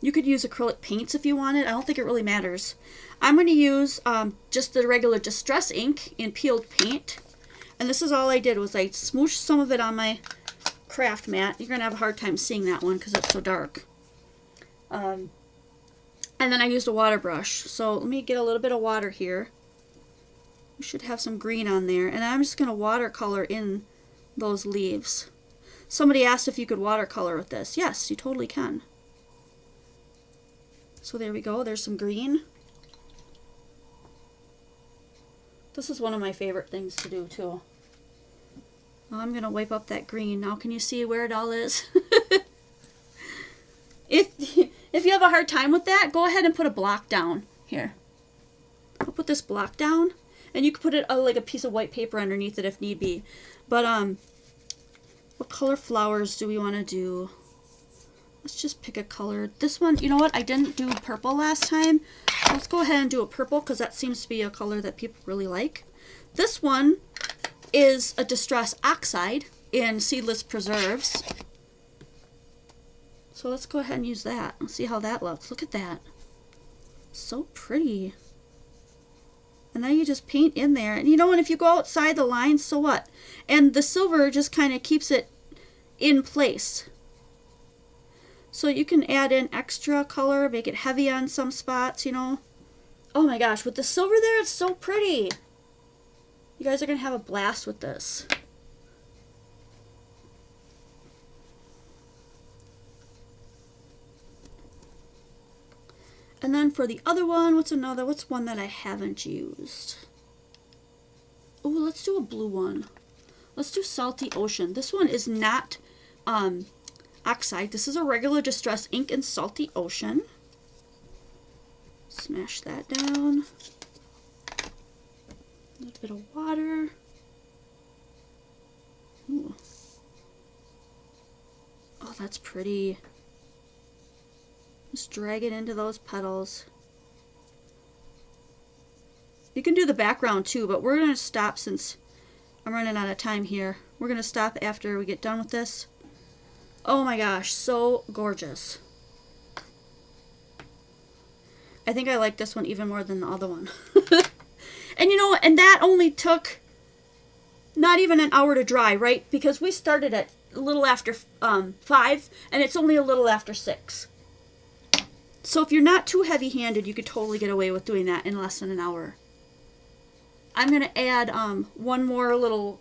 A: you could use acrylic paints if you wanted. I don't think it really matters. I'm going to use just the regular Distress ink in peeled paint. And this is all I did, was I smooshed some of it on my craft mat. You're going to have a hard time seeing that one because it's so dark. And then I used a water brush. So let me get a little bit of water here. We should have some green on there. And I'm just going to watercolor in those leaves. Somebody asked if you could watercolor with this. Yes, you totally can. So there we go. There's some green. This is one of my favorite things to do too. I'm going to wipe up that green. Now can you see where it all is? If you have a hard time with that, go ahead and put a block down. Here. I'll put this block down. And you can put it like a piece of white paper underneath it if need be. But what color flowers do we want to do? Let's just pick a color. This one, you know what? I didn't do purple last time. Let's go ahead and do a purple because that seems to be a color that people really like. This one is a Distress Oxide in Seedless Preserves. So let's go ahead and use that. Let's see how that looks. Look at that. So pretty. And then you just paint in there. And you know, and if you go outside the lines, so what? And the silver just kind of keeps it in place. So you can add in extra color, make it heavy on some spots, you know. Oh my gosh, with the silver there, it's so pretty. You guys are going to have a blast with this. And then for the other one, what's one that I haven't used? Oh, let's do a blue one. Let's do Salty Ocean. This one is not oxide. This is a regular Distress ink in Salty Ocean. Smash that down. A little bit of water. Ooh. Oh, that's pretty. Just drag it into those petals. You can do the background too, but we're going to stop since I'm running out of time here. We're going to stop after we get done with this. Oh my gosh, so gorgeous. I think I like this one even more than the other one. And you know, and that only took not even an hour to dry, right? Because we started at a little after 5 and it's only a little after 6. So if you're not too heavy-handed, you could totally get away with doing that in less than an hour. I'm going to add one more little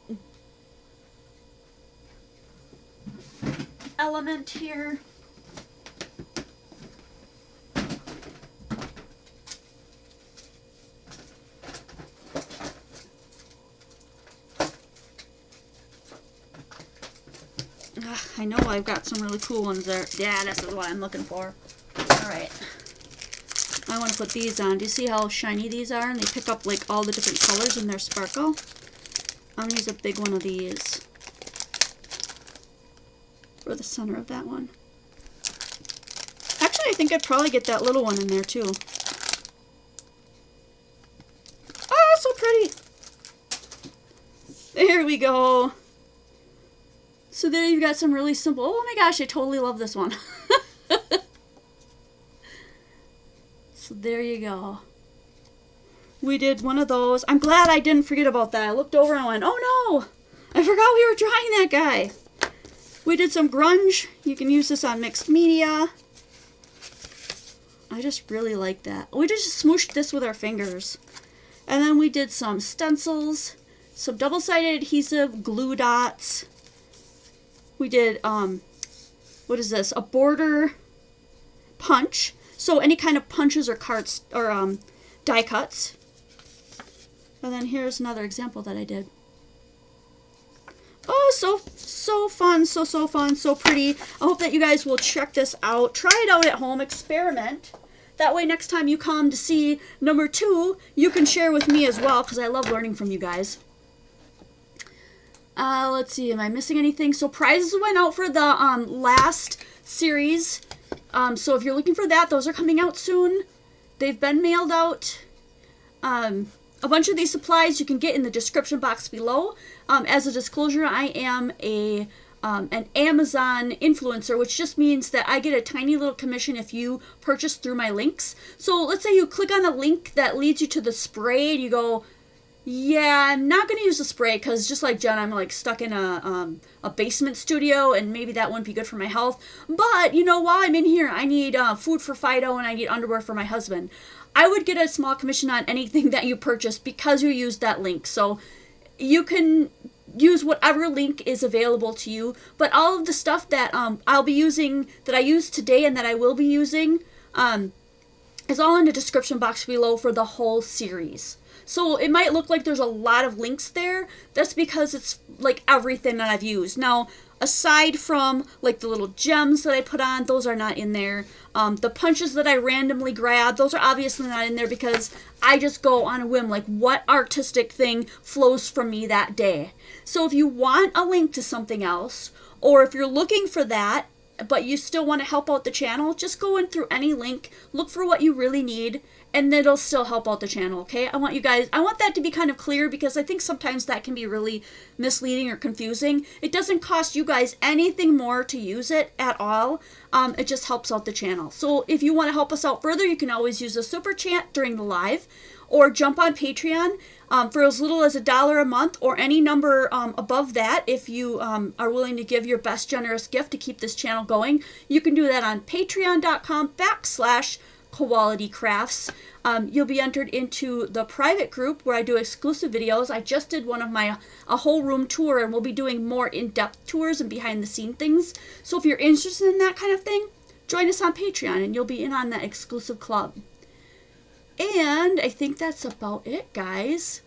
A: element here. I know I've got some really cool ones there. Yeah, this is what I'm looking for. Alright. I want to put these on. Do you see how shiny these are? And they pick up like all the different colors in their sparkle. I'm going to use a big one of these for the center of that one. Actually, I think I'd probably get that little one in there too. Oh, so pretty! There we go. So there you've got some really simple... Oh my gosh, I totally love this one. So there you go. We did one of those. I'm glad I didn't forget about that. I looked over and went, oh no! I forgot we were drying that guy. We did some grunge. You can use this on mixed media. I just really like that. We just smooshed this with our fingers. And then we did some stencils, some double-sided adhesive glue dots. We did, what is this? A border punch. So any kind of punches or cards or die cuts. And then here's another example that I did. Oh, so fun, so fun, so pretty. I hope that you guys will check this out. Try it out at home, experiment. That way next time you come to see number 2, you can share with me as well, because I love learning from you guys. Let's see, am I missing anything? So prizes went out for the last series. So if you're looking for that, those are coming out soon. They've been mailed out. A bunch of these supplies you can get in the description box below. As a disclosure, I am an Amazon influencer, which just means that I get a tiny little commission if you purchase through my links. So let's say you click on a link that leads you to the spray and you go, yeah, I'm not going to use the spray because just like Jen, I'm like stuck in a basement studio and maybe that wouldn't be good for my health. But, you know, while I'm in here, I need food for Fido and I need underwear for my husband. I would get a small commission on anything that you purchase because you used that link. So you can use whatever link is available to you. But all of the stuff that I'll be using, that I used today and that I will be using, is all in the description box below for the whole series. So it might look like there's a lot of links there. That's because it's like everything that I've used. Now, aside from like the little gems that I put on, those are not in there. The punches that I randomly grab, those are obviously not in there because I just go on a whim, like what artistic thing flows from me that day. So if you want a link to something else, or if you're looking for that, but you still want to help out the channel, just go in through any link, look for what you really need, and it'll still help out the channel, okay? I want that to be kind of clear, because I think sometimes that can be really misleading or confusing. It doesn't cost you guys anything more to use it at all. It just helps out the channel. So if you want to help us out further, you can always use a super chat during the live, or jump on Patreon for as little as $1 a month, or any number above that if you are willing to give your best generous gift to keep this channel going. You can do that on patreon.com/Quality Crafts. You'll be entered into the private group where I do exclusive videos. I just did one of a whole room tour, and we'll be doing more in-depth tours and behind the scene things. So if you're interested in that kind of thing, join us on Patreon and you'll be in on that exclusive club. And I think that's about it, guys.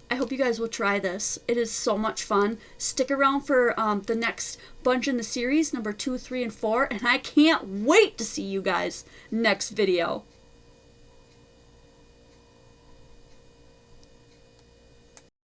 A: I hope you guys will try this. It is so much fun. Stick around for the next bunch in the series, number 2, 3, and 4. And I can't wait to see you guys next video.